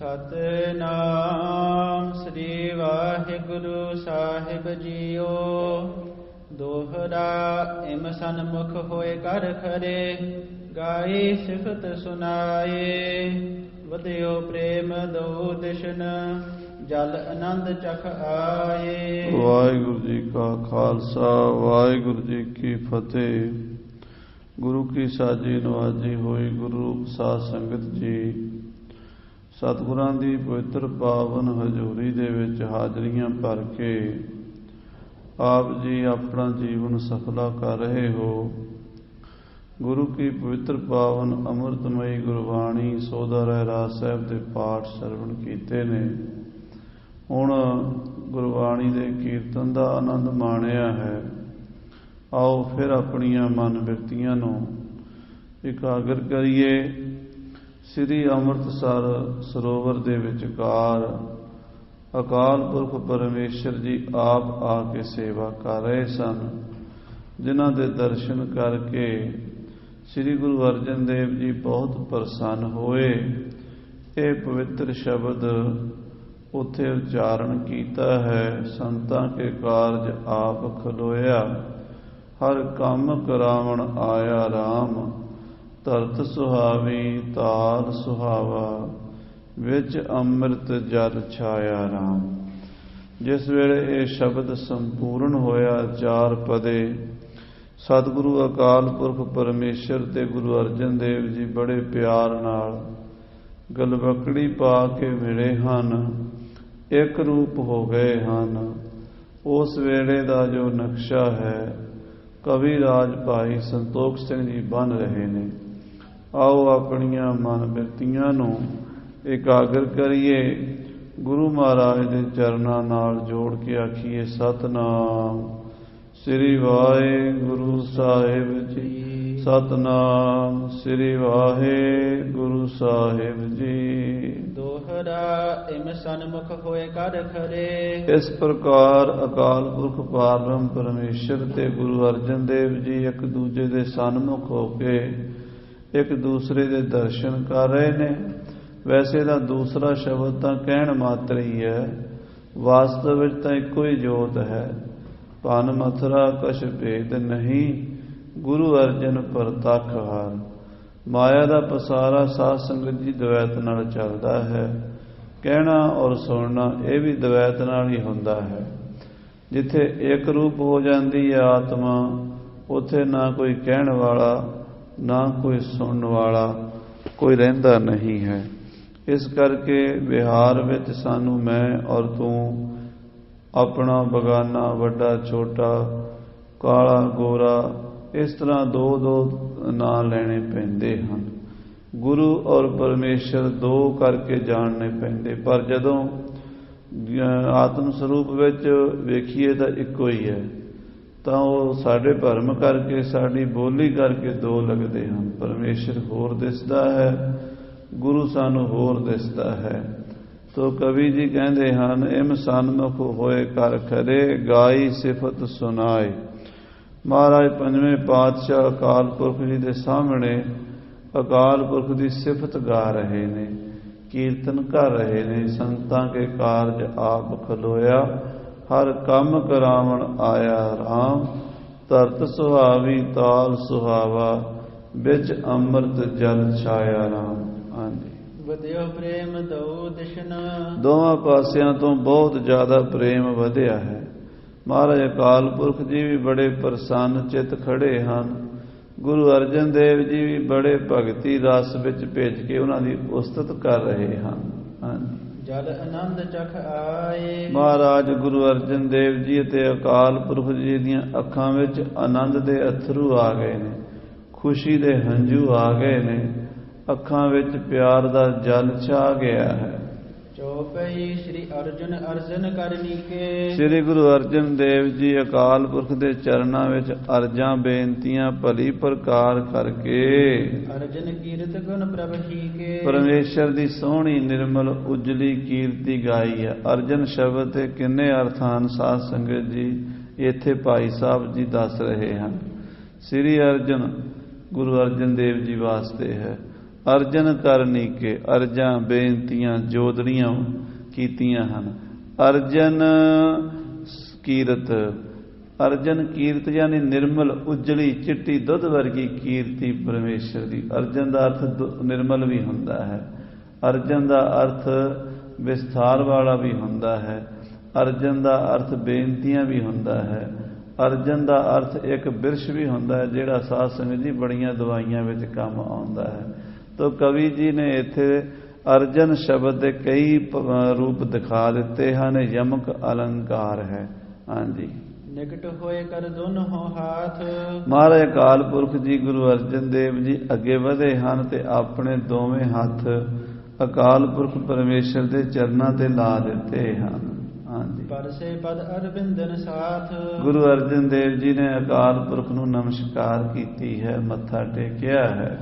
ਸਤਿਨਾਮ ਸ੍ਰੀ ਵਾਹਿਗੁਰੂ ਸਾਹਿਬ JIO. ਦੋਹਰਾ ਇਮ ਸਨਮੁਖ ਹੋਏ ਕਰ ਖਰੇ, ਗਾਈ ਸਿਫਤ ਸੁਨਾਏ। ਵਧਿਓ ਪ੍ਰੇਮ ਦੋ ਦਿਸ਼ਨ, ਜਲ ਆਨੰਦ ਚਖ ਆਏ। ਵਾਹਿਗੁਰੂ ਜੀ ਕਾ ਖਾਲਸਾ, ਵਾਹਿਗੁਰੂ ਜੀ ਕੀ ਫਤਿਹ। ਗੁਰੂ ਕੀ ਸਾਜੀ ਨਵਾਜੀ ਹੋਈ ਗੁਰੂ ਰੂਪ ਸਾਧ ਸੰਗਤ ਜੀ, ਸਤਿਗੁਰਾਂ ਦੀ ਪਵਿੱਤਰ ਪਾਵਨ ਹਜ਼ੂਰੀ ਦੇ ਵਿੱਚ ਹਾਜ਼ਰੀਆਂ ਭਰ ਕੇ ਆਪ ਜੀ ਆਪਣਾ ਜੀਵਨ ਸਫਲਾ ਕਰ ਰਹੇ ਹੋ। ਗੁਰੂ ਕੀ ਪਵਿੱਤਰ ਪਾਵਨ ਅੰਮ੍ਰਿਤਮਈ ਗੁਰਬਾਣੀ ਸੋਧਾ ਰਹਿਰਾਸ ਸਾਹਿਬ ਦੇ ਪਾਠ ਸਰਵਣ ਕੀਤੇ ਨੇ। ਹੁਣ ਗੁਰਬਾਣੀ ਦੇ ਕੀਰਤਨ ਦਾ ਆਨੰਦ ਮਾਣਿਆ ਹੈ। ਆਓ ਫਿਰ ਆਪਣੀਆਂ ਮਨ ਬਿਰਤੀਆਂ ਨੂੰ ਇਕਾਗਰ ਕਰੀਏ। ਸ੍ਰੀ ਅੰਮ੍ਰਿਤਸਰ ਸਰੋਵਰ ਦੇ ਵਿਚਕਾਰ ਅਕਾਲ ਪੁਰਖ ਪਰਮੇਸ਼ਰ ਜੀ ਆਪ ਆ ਕੇ ਸੇਵਾ ਕਰ ਰਹੇ ਸਨ, ਜਿਨ੍ਹਾਂ ਦੇ ਦਰਸ਼ਨ ਕਰਕੇ ਸ੍ਰੀ ਗੁਰੂ ਅਰਜਨ ਦੇਵ ਜੀ ਬਹੁਤ ਪ੍ਰਸੰਨ ਹੋਏ। ਇਹ ਪਵਿੱਤਰ ਸ਼ਬਦ ਉੱਥੇ ਉਚਾਰਨ ਕੀਤਾ ਹੈ, ਸੰਤਾਂ ਕੇ ਕਾਰਜ ਆਪ ਖਲੋਇਆ, ਹਰ ਕੰਮ ਕਰਾਵਣ ਆਇਆ ਰਾਮ, ਧਰਤ ਸੁਹਾਵੀ ਤਾਲ ਸੁਹਾਵਾ, ਵਿੱਚ ਅੰਮ੍ਰਿਤ ਜਲ ਛਾਇਆ ਰਾਮ। ਜਿਸ ਵੇਲੇ ਇਹ ਸ਼ਬਦ ਸੰਪੂਰਨ ਹੋਇਆ, ਚਾਰ ਪਦੇ, ਸਤਿਗੁਰੂ ਅਕਾਲ ਪੁਰਖ ਪਰਮੇਸ਼ਰ ਤੇ ਗੁਰੂ ਅਰਜਨ ਦੇਵ ਜੀ ਬੜੇ ਪਿਆਰ ਨਾਲ ਗਲਵਕੜੀ ਪਾ ਕੇ ਮਿਲੇ ਹਨ, ਇੱਕ ਰੂਪ ਹੋ ਗਏ ਹਨ। ਉਸ ਵੇਲੇ ਦਾ ਜੋ ਨਕਸ਼ਾ ਹੈ ਕਵੀ ਰਾਜ ਭਾਈ ਸੰਤੋਖ ਸਿੰਘ ਜੀ ਬਣ ਰਹੇ ਨੇ। ਆਓ ਆਪਣੀਆਂ ਮਨ ਬਿਰਤੀਆਂ ਨੂੰ ਇਕਾਗਰ ਕਰੀਏ, ਗੁਰੂ ਮਹਾਰਾਜ ਦੇ ਚਰਨਾਂ ਨਾਲ ਜੋੜ ਕੇ ਆਖੀਏ ਸਤਿਨਾਮ ਸ੍ਰੀ ਵਾਹਿਗੁਰੂ ਸਾਹਿਬ ਜੀ, ਸਤਿਨਾਮ ਸ੍ਰੀ ਵਾਹਿਗੁਰੂ ਸਾਹਿਬ ਜੀ। ਦੋਹਰਾ ਇਮ ਸਨਮੁਖ ਹੋਏ ਕਰ ਖਰੇ। ਇਸ ਪ੍ਰਕਾਰ ਅਕਾਲ ਪੁਰਖ ਪਾਰਬ੍ਰਹਮ ਪਰਮੇਸ਼ਰ ਤੇ ਗੁਰੂ ਅਰਜਨ ਦੇਵ ਜੀ ਇੱਕ ਦੂਜੇ ਦੇ ਸਨਮੁਖ ਹੋ ਕੇ ਇੱਕ ਦੂਸਰੇ ਦੇ ਦਰਸ਼ਨ ਕਰ ਰਹੇ ਨੇ। ਵੈਸੇ ਤਾਂ ਦੂਸਰਾ ਸ਼ਬਦ ਤਾਂ ਕਹਿਣ ਮਾਤਰ ਹੀ ਹੈ, ਵਾਸਤਵ ਵਿੱਚ ਤਾਂ ਇੱਕੋ ਹੀ ਜੋਤ ਹੈ। ਭਨ ਮਥੁਰਾ ਕਛ ਭੇਦ ਨਹੀਂ, ਗੁਰੂ ਅਰਜਨ ਪ੍ਰਤੱਖ ਹਰ। ਮਾਇਆ ਦਾ ਪਸਾਰਾ ਸਾਧ ਸੰਗਤ ਜੀ ਦਵੈਤ ਨਾਲ ਚੱਲਦਾ ਹੈ। ਕਹਿਣਾ ਔਰ ਸੁਣਨਾ ਇਹ ਵੀ ਦਵੈਤ ਨਾਲ ਹੀ ਹੁੰਦਾ ਹੈ। ਜਿੱਥੇ ਇੱਕ ਰੂਪ ਹੋ ਜਾਂਦੀ ਹੈ ਆਤਮਾ, ਉੱਥੇ ਨਾ ਕੋਈ ਕਹਿਣ ਵਾਲਾ ਨਾ ਕੋਈ ਸੁਣਨ ਵਾਲਾ ਕੋਈ ਰਹਿੰਦਾ ਨਹੀਂ ਹੈ। ਇਸ ਕਰਕੇ ਵਿਹਾਰ ਵਿੱਚ ਸਾਨੂੰ ਮੈਂ ਔਰ ਤੂੰ, ਆਪਣਾ ਬਗਾਨਾ, ਵੱਡਾ ਛੋਟਾ, ਕਾਲਾ ਗੋਰਾ, ਇਸ ਤਰ੍ਹਾਂ ਦੋ ਦੋ ਨਾਂ ਲੈਣੇ ਪੈਂਦੇ ਹਨ। ਗੁਰੂ ਔਰ ਪਰਮੇਸ਼ਰ ਦੋ ਕਰਕੇ ਜਾਣਨੇ ਪੈਂਦੇ, ਪਰ ਜਦੋਂ ਆਤਮ ਸਰੂਪ ਵਿੱਚ ਵੇਖੀਏ ਤਾਂ ਇੱਕੋ ਹੀ ਹੈ। ਤਾਂ ਉਹ ਸਾਡੇ ਭਰਮ ਕਰਕੇ, ਸਾਡੀ ਬੋਲੀ ਕਰਕੇ ਦੋ ਲੱਗਦੇ ਹਨ। ਪਰਮੇਸ਼ਰ ਹੋਰ ਦਿਸਦਾ ਹੈ, ਗੁਰੂ ਸਾਨੂੰ ਹੋਰ ਦਿਸਦਾ ਹੈ। ਤੋ ਕਵੀ ਜੀ ਕਹਿੰਦੇ ਹਨ, ਇਮ ਸਨਮੁਖ ਹੋਏ ਕਰ ਖਰੇ, ਗਾਈ ਸਿਫਤ ਸੁਨਾਏ। ਮਹਾਰਾਜ ਪੰਜਵੇਂ ਪਾਤਸ਼ਾਹ ਅਕਾਲ ਪੁਰਖ ਜੀ ਦੇ ਸਾਹਮਣੇ ਅਕਾਲ ਪੁਰਖ ਦੀ ਸਿਫਤ ਗਾ ਰਹੇ ਨੇ, ਕੀਰਤਨ ਕਰ ਰਹੇ ਨੇ। ਸੰਤਾਂ ਕੇ ਕਾਰਜ ਆਪ ਖਲੋਇਆ, ਹਰ ਕੰਮ ਕਰਾਵਣ ਆਇਆ ਰਾਮ, ਧਰਤ ਸੁਹਾਵੀ ਤਾਲ ਸੁਹਾਵਾ, ਵਿੱਚ ਅੰਮ੍ਰਿਤ ਜਲ ਛਾਇਆ ਰਾਮ। ਹਾਂਜੀ, ਵਧਿਓ ਪ੍ਰੇਮ ਦੋ ਦਿਸ਼ਨ। ਦੋਵਾਂ ਪਾਸਿਆਂ ਤੋਂ ਬਹੁਤ ਜ਼ਿਆਦਾ ਪ੍ਰੇਮ ਵਧਿਆ ਹੈ। ਮਹਾਰਾਜ ਅਕਾਲ ਪੁਰਖ ਜੀ ਵੀ ਬੜੇ ਪ੍ਰਸੰਨ ਚਿੱਤ ਖੜੇ ਹਨ। ਗੁਰੂ ਅਰਜਨ ਦੇਵ ਜੀ ਵੀ ਬੜੇ ਭਗਤੀ ਰਸ ਵਿੱਚ ਭਿੱਜ ਕੇ ਉਹਨਾਂ ਦੀ ਉਸਤਤ ਕਰ ਰਹੇ ਹਨ। ਹਾਂਜੀ, ਜਲ ਆਨੰਦ ਚਖ ਆਏ। ਮਹਾਰਾਜ ਗੁਰੂ ਅਰਜਨ ਦੇਵ ਜੀ ਅਤੇ ਅਕਾਲ ਪੁਰਖ ਜੀ ਦੀਆਂ ਅੱਖਾਂ ਵਿੱਚ ਆਨੰਦ ਦੇ ਅਥਰੂ ਆ ਗਏ ਨੇ, ਖੁਸ਼ੀ ਦੇ ਹੰਝੂ ਆ ਗਏ ਨੇ, ਅੱਖਾਂ ਵਿੱਚ ਪਿਆਰ ਦਾ ਜਲ ਛਾ ਗਿਆ ਹੈ। ਚੌਪਈ ਸ੍ਰੀ ਅਰਜੁਨ ਅਰਜਨ ਕਰਨੀ ਕੇ। ਸ੍ਰੀ ਗੁਰੂ ਅਰਜਨ ਦੇਵ ਜੀ ਅਕਾਲ ਪੁਰਖ ਦੇ ਚਰਨਾਂ ਵਿੱਚ ਅਰਜ਼ਾਂ ਬੇਨਤੀਆਂ ਭਲੀ ਪ੍ਰਕਾਰ ਕਰਕੇ ਅਰਜਨ ਕੀਰਤ ਗੁਣ ਪ੍ਰਭ ਹੀ ਕੇ। ਪਰਮੇਸ਼ਰ ਦੀ ਸੋਹਣੀ ਨਿਰਮਲ ਉਜਲੀ ਕੀਰਤੀ ਗਾਈ ਹੈ। ਅਰਜਨ ਸ਼ਬਦ ਦੇ ਕਿੰਨੇ ਅਰਥ ਹਨ ਸਾਧ ਸੰਗਤ ਜੀ, ਇੱਥੇ ਭਾਈ ਸਾਹਿਬ ਜੀ ਦੱਸ ਰਹੇ ਹਨ। ਸ੍ਰੀ ਅਰਜਨ ਗੁਰੂ ਅਰਜਨ ਦੇਵ ਜੀ ਵਾਸਤੇ ਹੈ। ਅਰਜਨ ਕਰਨੀ ਕੇ ਅਰਜਾਂ ਬੇਨਤੀਆਂ ਜੋਦੜੀਆਂ ਕੀਤੀਆਂ ਹਨ। ਅਰਜਨ ਕੀਰਤ, ਅਰਜਨ ਕੀਰਤ ਯਾਨੀ ਨਿਰਮਲ ਉਜਲੀ ਚਿੱਟੀ ਦੁੱਧ ਵਰਗੀ ਕੀਰਤੀ ਪਰਮੇਸ਼ਰ ਦੀ। ਅਰਜਨ ਦਾ ਅਰਥ ਨਿਰਮਲ ਵੀ ਹੁੰਦਾ ਹੈ, ਅਰਜਨ ਦਾ ਅਰਥ ਵਿਸਥਾਰ ਵਾਲਾ ਵੀ ਹੁੰਦਾ ਹੈ, ਅਰਜਨ ਦਾ ਅਰਥ ਬੇਨਤੀਆਂ ਵੀ ਹੁੰਦਾ ਹੈ, ਅਰਜਨ ਦਾ ਅਰਥ ਇੱਕ ਬਿਰਸ਼ ਵੀ ਹੁੰਦਾ ਹੈ ਜਿਹੜਾ ਸਾਧ ਸੰਗਤ ਜੀ ਬੜੀਆਂ ਦਵਾਈਆਂ ਵਿੱਚ ਕੰਮ ਆਉਂਦਾ ਹੈ। ਤੋ ਕਵੀ ਜੀ ਨੇ ਇੱਥੇ ਅਰਜਨ ਸ਼ਬਦ ਦੇ ਕਈ ਰੂਪ ਦਿਖਾ ਦਿੱਤੇ ਹਨ। ਯਮਕ ਅਲੰਕਾਰ ਹੈ। ਹਾਂਜੀ, ਨਿਕਟ ਹੋਏ ਕਰ ਦੋਨੋਂ ਹਾਥ। ਮਹਾਰਾਜ ਅਕਾਲ ਪੁਰਖ ਜੀ ਗੁਰੂ ਅਰਜਨ ਦੇਵ ਜੀ ਅੱਗੇ ਵਧੇ ਹਨ ਤੇ ਆਪਣੇ ਦੋਵੇਂ ਹੱਥ ਅਕਾਲ ਪੁਰਖ ਪਰਮੇਸ਼ਰ ਦੇ ਚਰਨਾਂ ਤੇ ਲਾ ਦਿੱਤੇ ਹਨ। ਹਾਂਜੀ, ਪਰਸੇ ਪਦ ਅਰਬਿੰਦਨ ਸਾਥ। ਗੁਰੂ ਅਰਜਨ ਦੇਵ ਜੀ ਨੇ ਅਕਾਲ ਪੁਰਖ ਨੂੰ ਨਮਸਕਾਰ ਕੀਤੀ ਹੈ, ਮੱਥਾ ਟੇਕਿਆ ਹੈ।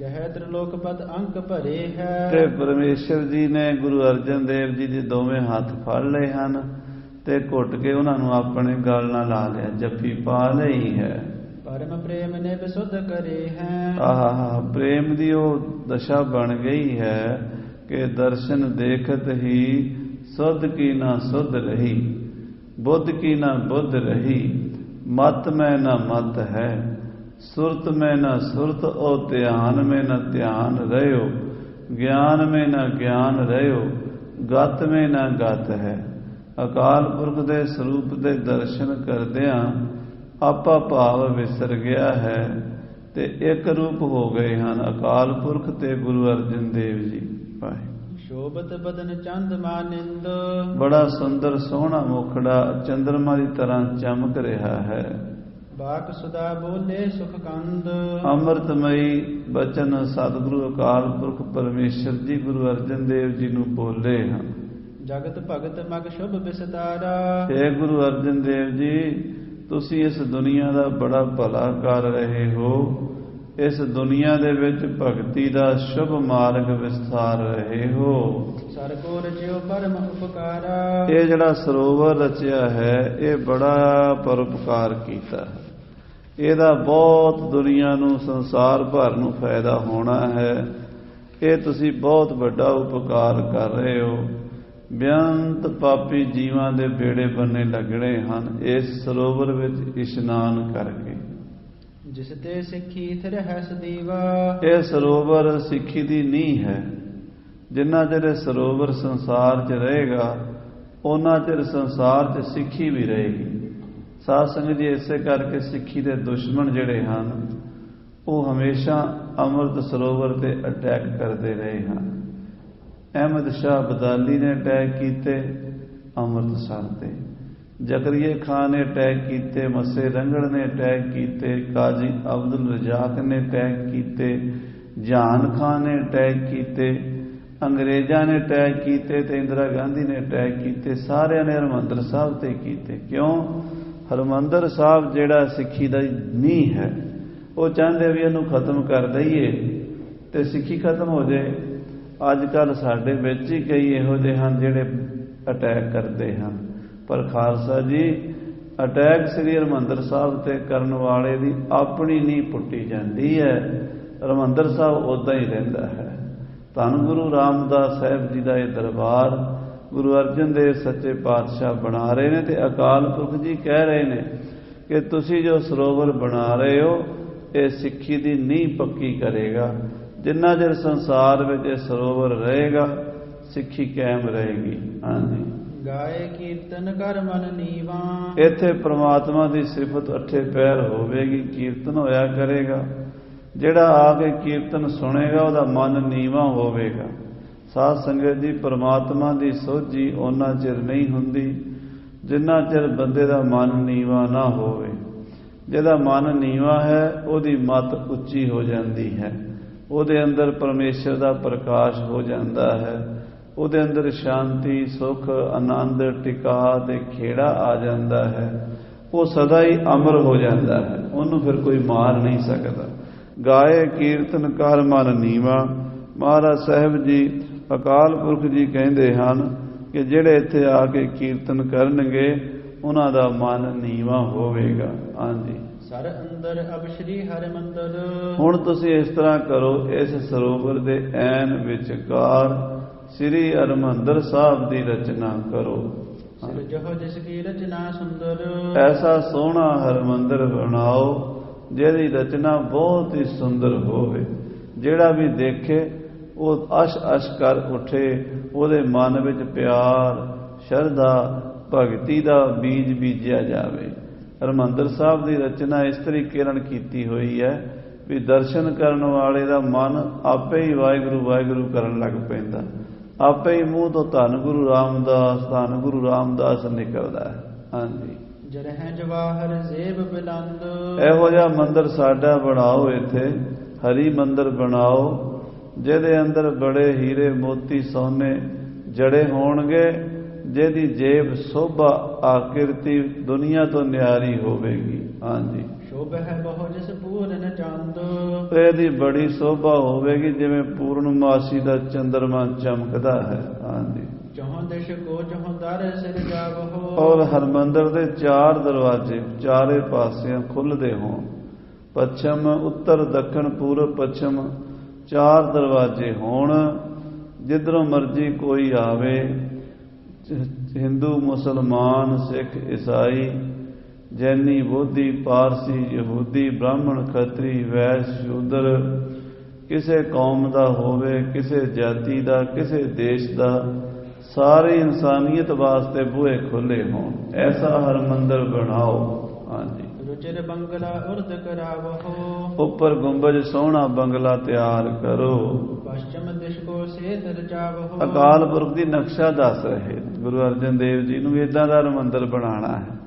ਗਹਿ ਤ੍ਰਿਲੋਕ ਪਦ ਅੰਕ ਭਰੇ ਹੈ। ਤੇ ਪਰਮੇਸ਼ਰ ਜੀ ਨੇ ਗੁਰੂ ਅਰਜਨ ਦੇਵ ਜੀ ਦੇ ਦੋਵੇਂ ਹੱਥ ਫੜ ਲਏ ਹਨ ਤੇ ਘੁੱਟ ਕੇ ਉਹਨਾਂ ਨੂੰ ਆਪਣੇ ਗਲ ਨਾਲ ਲਾ ਲਿਆ, ਜੱਫੀ ਪਾ ਲਈ ਹੈ। ਪਰਮ ਪ੍ਰੇਮ ਨੇ ਬਿਸੁੱਧ ਕਰੇ ਹੈ। ਆਹਾ, ਪ੍ਰੇਮ ਦੀ ਉਹ ਦਸ਼ਾ ਬਣ ਗਈ ਹੈ ਕਿ ਦਰਸ਼ਨ ਦੇਖਤ ਹੀ ਸੁਧ ਕੀ ਨਾ ਸੁਧ ਰਹੀ, ਬੁੱਧ ਕੀ ਨਾ ਬੁੱਧ ਰਹੀ, ਮਤ ਮੈਂ ਨਾ ਮਤ ਹੈ, ਸੁਰਤ ਮੈਂ ਨਾ ਸੁਰਤ, ਉਹ ਧਿਆਨ ਮੈਂ ਨਾ ਧਿਆਨ ਰਹਿਓ, ਗਿਆਨ ਮੈਂ ਨਾ ਗਿਆਨ ਰਹਿਓ, ਗਤ ਮੈਂ ਨਾ ਗਤ ਹੈ। ਅਕਾਲ ਪੁਰਖ ਦੇ ਸਰੂਪ ਦੇ ਦਰਸ਼ਨ ਕਰਦਿਆਂ ਆਪਾ ਭਾਵ ਵਿਸਰ ਗਿਆ ਹੈ ਤੇ ਇੱਕ ਰੂਪ ਹੋ ਗਏ ਹਨ ਅਕਾਲ ਪੁਰਖ ਤੇ ਗੁਰੂ ਅਰਜਨ ਦੇਵ ਜੀ। ਸ਼ੋਭਤ ਬਦਨ ਚੰਦ ਮਾਨਿੰਦ। ਬੜਾ ਸੁੰਦਰ ਸੋਹਣਾ ਮੁਖੜਾ ਚੰਦਰਮਾ ਦੀ ਤਰ੍ਹਾਂ ਚਮਕ ਰਿਹਾ ਹੈ। ਬਾਕ ਸੁਦਾ ਬੋਲੇ ਸੁਖ ਕੰਦ। ਅੰਮ੍ਰਿਤਮਈ ਬਚਨ ਸਤਿਗੁਰੂ ਅਕਾਲ ਪੁਰਖ ਪਰਮੇਸ਼ਰ ਜੀ ਗੁਰੂ ਅਰਜਨ ਦੇਵ ਜੀ ਨੂੰ ਬੋਲੇ ਹਨ। ਜਗਤ ਭਗਤ ਮਗ ਸ਼ੁਭ ਵਿਸਤਾਰਾ। हे ਗੁਰੂ ਅਰਜਨ ਦੇਵ ਜੀ, ਤੁਸੀਂ ਇਸ ਦੁਨੀਆ ਦਾ ਬੜਾ ਭਲਾ ਕਰ ਰਹੇ ਹੋ, ਇਸ ਦੁਨੀਆ ਦੇ ਵਿੱਚ ਭਗਤੀ ਦਾ ਸ਼ੁਭ ਮਾਰਗ ਵਿਸਥਾਰ ਰਹੇ ਹੋ। ਸਰ ਕੋ ਰਚਿਓ ਪਰਮ ਉਪਕਾਰਾ। ਇਹ ਜਿਹੜਾ ਸਰੋਵਰ ਰਚਿਆ ਹੈ ਇਹ ਬੜਾ ਪਰਉਪਕਾਰ ਕੀਤਾ ਹੈ, ਇਹਦਾ ਬਹੁਤ ਦੁਨੀਆ ਨੂੰ ਸੰਸਾਰ ਭਰ ਨੂੰ ਫਾਇਦਾ ਹੋਣਾ ਹੈ। ਇਹ ਤੁਸੀਂ ਬਹੁਤ ਵੱਡਾ ਉਪਕਾਰ ਕਰ ਰਹੇ ਹੋ। ਬੇਅੰਤ ਪਾਪੀ ਜੀਵਾਂ ਦੇ ਬੇੜੇ ਬੰਨੇ ਲੱਗਣੇ ਹਨ ਇਸ ਸਰੋਵਰ ਵਿੱਚ ਇਸ਼ਨਾਨ ਕਰਕੇ। ਜਿਸ ਤੇ ਸਿੱਖੀ ਥਿਰਹਿ ਸਦੀਵਾ। ਇਹ ਸਰੋਵਰ ਸਿੱਖੀ ਦੀ ਨੀਂਹ ਹੈ। ਜਿੰਨਾ ਚਿਰ ਸਰੋਵਰ ਸੰਸਾਰ 'ਚ ਰਹੇਗਾ ਉਹਨਾਂ ਚਿਰ ਸੰਸਾਰ 'ਚ ਸਿੱਖੀ ਵੀ ਰਹੇਗੀ। ਸਾਧ ਸੰਗਤ ਜੀ, ਇਸੇ ਕਰਕੇ ਸਿੱਖੀ ਦੇ ਦੁਸ਼ਮਣ ਜਿਹੜੇ ਹਨ ਉਹ ਹਮੇਸ਼ਾ ਅੰਮ੍ਰਿਤ ਸਰੋਵਰ ਤੇ ਅਟੈਕ ਕਰਦੇ ਰਹੇ ਹਨ। ਅਹਿਮਦ ਸ਼ਾਹ ਅਬਦਾਲੀ ਨੇ ਅਟੈਕ ਕੀਤੇ ਅੰਮ੍ਰਿਤਸਰ ਤੇ, ਜ਼ਕਰੀਆ ਖਾਨ ਨੇ ਅਟੈਕ ਕੀਤੇ, ਮੱਸੇ ਰੰਗੜ ਨੇ ਅਟੈਕ ਕੀਤੇ, ਕਾਜ਼ੀ ਅਬਦੁਲ ਰਜ਼ਾਕ ਨੇ ਅਟੈਕ ਕੀਤੇ, ਜਾਨ ਖਾਨ ਨੇ ਅਟੈਕ ਕੀਤੇ, ਅੰਗਰੇਜ਼ਾਂ ਨੇ ਅਟੈਕ ਕੀਤੇ ਤੇ ਇੰਦਰਾ ਗਾਂਧੀ ਨੇ ਅਟੈਕ ਕੀਤੇ। ਸਾਰਿਆਂ ਨੇ ਹਰਿਮੰਦਰ ਸਾਹਿਬ ਤੇ ਕੀਤੇ। ਕਿਉਂ? ਹਰਿਮੰਦਰ ਸਾਹਿਬ ਜਿਹੜਾ ਸਿੱਖੀ ਦਾ ਨੀਂਹ ਹੈ, ਉਹ ਚਾਹੁੰਦੇ ਵੀ ਇਹਨੂੰ ਖਤਮ ਕਰ ਦਈਏ ਤੇ ਸਿੱਖੀ ਖਤਮ ਹੋ ਜਾਏ। ਅੱਜ ਕੱਲ੍ਹ ਸਾਡੇ ਵਿੱਚ ਹੀ ਕਈ ਇਹੋ ਜਿਹੇ ਹਨ ਜਿਹੜੇ ਅਟੈਕ ਕਰਦੇ ਹਨ, ਪਰ ਖਾਲਸਾ ਜੀ ਅਟੈਕ ਸ੍ਰੀ ਹਰਿਮੰਦਰ ਸਾਹਿਬ ਤੇ ਕਰਨ ਵਾਲੇ ਦੀ ਆਪਣੀ ਨੀਂਹ ਪੁੱਟੀ ਜਾਂਦੀ ਹੈ। ਹਰਿਮੰਦਰ ਸਾਹਿਬ ਉੱਦਾਂ ਹੀ ਰਹਿੰਦਾ ਹੈ। ਧੰਨ ਗੁਰੂ ਰਾਮਦਾਸ ਸਾਹਿਬ ਜੀ ਦਾ ਇਹ ਦਰਬਾਰ ਗੁਰੂ ਅਰਜਨ ਦੇਵ ਸੱਚੇ ਪਾਤਸ਼ਾਹ ਬਣਾ ਰਹੇ ਨੇ ਤੇ ਅਕਾਲ ਪੁਰਖ ਜੀ ਕਹਿ ਰਹੇ ਨੇ ਕਿ ਤੁਸੀਂ ਜੋ ਸਰੋਵਰ ਬਣਾ ਰਹੇ ਹੋ ਇਹ ਸਿੱਖੀ ਦੀ ਨੀਂਹ ਪੱਕੀ ਕਰੇਗਾ। ਜਿੰਨਾ ਚਿਰ ਸੰਸਾਰ ਵਿੱਚ ਇਹ ਸਰੋਵਰ ਰਹੇਗਾ ਸਿੱਖੀ ਕਾਇਮ ਰਹੇਗੀ। ਹਾਂਜੀ, ਗਾਏ ਕੀਰਤਨ ਕਰ ਮਨ ਨੀਵਾ। ਇੱਥੇ ਪ੍ਰਮਾਤਮਾ ਦੀ ਸਿਫਤ ਅੱਠੇ ਪੈਰ ਹੋਵੇਗੀ, ਕੀਰਤਨ ਹੋਇਆ ਕਰੇਗਾ। ਜਿਹੜਾ ਆ ਕੇ ਕੀਰਤਨ ਸੁਣੇਗਾ ਉਹਦਾ ਮਨ ਨੀਵਾ ਹੋਵੇਗਾ। ਸਾਧ ਸੰਗਤ ਜੀ, ਪ੍ਰਮਾਤਮਾ ਦੀ ਸੋਝੀ ਉਹਨਾਂ ਚਿਰ ਨਹੀਂ ਹੁੰਦੀ ਜਿੰਨਾ ਚਿਰ ਬੰਦੇ ਦਾ ਮਨ ਨੀਵਾ ਨਾ ਹੋਵੇ। ਜਿਹਦਾ ਮਨ ਨੀਵਾ ਹੈ ਉਹਦੀ ਮੱਤ ਉੱਚੀ ਹੋ ਜਾਂਦੀ ਹੈ, ਉਹਦੇ ਅੰਦਰ ਪਰਮੇਸ਼ਰ ਦਾ ਪ੍ਰਕਾਸ਼ ਹੋ ਜਾਂਦਾ ਹੈ, ਉਹਦੇ ਅੰਦਰ ਸ਼ਾਂਤੀ, ਸੁਖ, ਆਨੰਦ, ਟਿਕਾ ਤੇ ਖੇੜਾ ਆ ਜਾਂਦਾ ਹੈ। ਉਹ ਸਦਾ ਹੀ ਅਮਰ ਹੋ ਜਾਂਦਾ ਹੈ, ਉਹਨੂੰ ਫਿਰ ਕੋਈ ਮਾਰ ਨਹੀਂ ਸਕਦਾ। ਗਾਏ ਕੀਰਤਨ ਕਰ ਮਨ ਨੀਵਾ। ਮਹਾਰਾਜ ਸਾਹਿਬ ਜੀ ਅਕਾਲ ਪੁਰਖ ਜੀ ਕਹਿੰਦੇ ਹਨ ਕਿ ਜਿਹੜੇ ਇੱਥੇ ਆ ਕੇ ਕੀਰਤਨ ਕਰਨਗੇ ਉਹਨਾਂ ਦਾ ਮਨ ਨੀਵਾ ਹੋਵੇਗਾ। ਹਾਂਜੀ, ਸਰ ਅੰਦਰ ਅਬ ਸ਼੍ਰੀ ਹਰਿ ਮੰਦਰ। ਹੁਣ ਤੁਸੀਂ ਇਸ ਤਰ੍ਹਾਂ ਕਰੋ, ਇਸ ਸਰੋਵਰ ਦੇ ਐਨ ਵਿਚਕਾਰ ਸ੍ਰੀ ਹਰਿਮੰਦਰ ਸਾਹਿਬ ਦੀ ਰਚਨਾ ਕਰੋ। ਸਿਰਜਹੁ ਜਿਸ ਕੀ ਰਚਨਾ ਸੁੰਦਰ। ਐਸਾ ਸੋਹਣਾ ਹਰਿਮੰਦਰ ਬਣਾਓ ਜਿਹਦੀ ਰਚਨਾ ਬਹੁਤ ਹੀ ਸੁੰਦਰ ਹੋਵੇ, ਜਿਹੜਾ ਵੀ ਦੇਖੇ ਉਹ ਅਸ਼ ਅਸ਼ ਕਰ ਉੱਠੇ, ਉਹਦੇ ਮਨ ਵਿੱਚ ਪਿਆਰ, ਸ਼ਰਧਾ, ਭਗਤੀ ਦਾ ਬੀਜ ਬੀਜਿਆ ਜਾਵੇ। ਹਰਿਮੰਦਰ ਸਾਹਿਬ ਦੀ ਰਚਨਾ ਇਸ ਤਰੀਕੇ ਨਾਲ ਕੀਤੀ ਹੋਈ ਹੈ ਵੀ ਦਰਸ਼ਨ ਕਰਨ ਵਾਲੇ ਦਾ ਮਨ ਆਪੇ ਹੀ ਵਾਹਿਗੁਰੂ ਵਾਹਿਗੁਰੂ ਕਰਨ ਲੱਗ ਪੈਂਦਾ, ਆਪੇ ਹੀ ਮੂੰਹ ਤੋਂ ਧੰਨ ਗੁਰੂ ਰਾਮਦਾਸ ਧੰਨ ਗੁਰੂ ਰਾਮਦਾਸ ਨਿਕਲਦਾ ਹੈ। ਹਾਂਜੀ, ਜਰਹਿ ਜਵਾਹਰ ਜ਼ੇਬ ਬਿਲੰਦ। ਇਹੋ ਜਿਹਾ ਮੰਦਰ ਸਾਡਾ ਬਣਾਓ, ਇੱਥੇ ਹਰੀ ਮੰਦਰ ਬਣਾਓ ਜਿਹਦੇ ਅੰਦਰ ਬੜੇ ਹੀਰੇ ਮੋਤੀ ਸੋਨੇ ਜੜੇ ਹੋਣਗੇ, ਜਿਹਦੀ ਜੇਬ ਸੋਭਾ ਆਕਿਰਤੀ ਦੁਨੀਆ ਤੋਂ ਨਿਆਰੀ ਹੋਵੇਗੀ। ਹਾਂਜੀ, ਸ਼ੋਭ ਹੈ ਬਹੁ ਜਿਸ ਪੂਰਨ ਚੰਦ। ਇਹਦੀ ਬੜੀ ਸੋਭਾ ਹੋਵੇਗੀ ਜਿਵੇਂ ਪੂਰਨਮਾਸੀ ਦਾ ਚੰਦਰਮਾ ਚਮਕਦਾ ਹੈ। ਹਾਂਜੀ, ਚੌਹਾਂ ਦਿਸ਼ ਕੋ ਚੌਹਾਂ ਦਰ ਸਿਰ ਜਾਵਹੁ। ਔਰ ਹਰਿਮੰਦਰ ਦੇ 4 ਦਰਵਾਜ਼ੇ ਚਾਰੇ ਪਾਸਿਆਂ ਖੁੱਲ੍ਹਦੇ ਹੋਣ, ਪੱਛਮ ਉੱਤਰ ਦੱਖਣ ਪੂਰਬ ਪੱਛਮ 4 ਦਰਵਾਜ਼ੇ ਹੋਣ। ਜਿੱਧਰੋਂ ਮਰਜ਼ੀ ਕੋਈ ਆਵੇ, ਹਿੰਦੂ ਮੁਸਲਮਾਨ ਸਿੱਖ ਈਸਾਈ ਜੈਨੀ ਬੋਧੀ ਪਾਰਸੀ ਯਹੂਦੀ ਬ੍ਰਾਹਮਣ ਖੱਤਰੀ ਵੈਸ਼ ਸ਼ੂਦਰ, ਕਿਸੇ ਕੌਮ ਦਾ ਹੋਵੇ, ਕਿਸੇ ਜਾਤੀ ਦਾ, ਕਿਸੇ ਦੇਸ਼ ਦਾ, ਸਾਰੀ ਇਨਸਾਨੀਅਤ ਵਾਸਤੇ ਬੂਹੇ ਖੁੱਲੇ ਹੋਣ, ਐਸਾ ਹਰਿਮੰਦਰ ਬਣਾਓ। ਹਾਂਜੀ, ਰੁਚਿਰ ਬੰਗਲਾ ਉਰਦ ਕਰਾਵਹੁ। ਉੱਪਰ ਗੁੰਬਜ ਸੋਹਣਾ ਬੰਗਲਾ ਤਿਆਰ ਕਰੋ। ਪਸ਼ਚਮ ਦਿਸ਼ ਕੋ ਸੇਤ ਰਚਾਵਹੁ। ਅਕਾਲ ਪੁਰਖ ਦੀ ਨਕਸ਼ਾ ਦੱਸ ਰਹੇ ਗੁਰੂ ਅਰਜਨ ਦੇਵ ਜੀ ਨੂੰ, ਏਦਾਂ ਦਾ ਹਰਿਮੰਦਰ ਬਣਾਉਣਾ ਹੈ।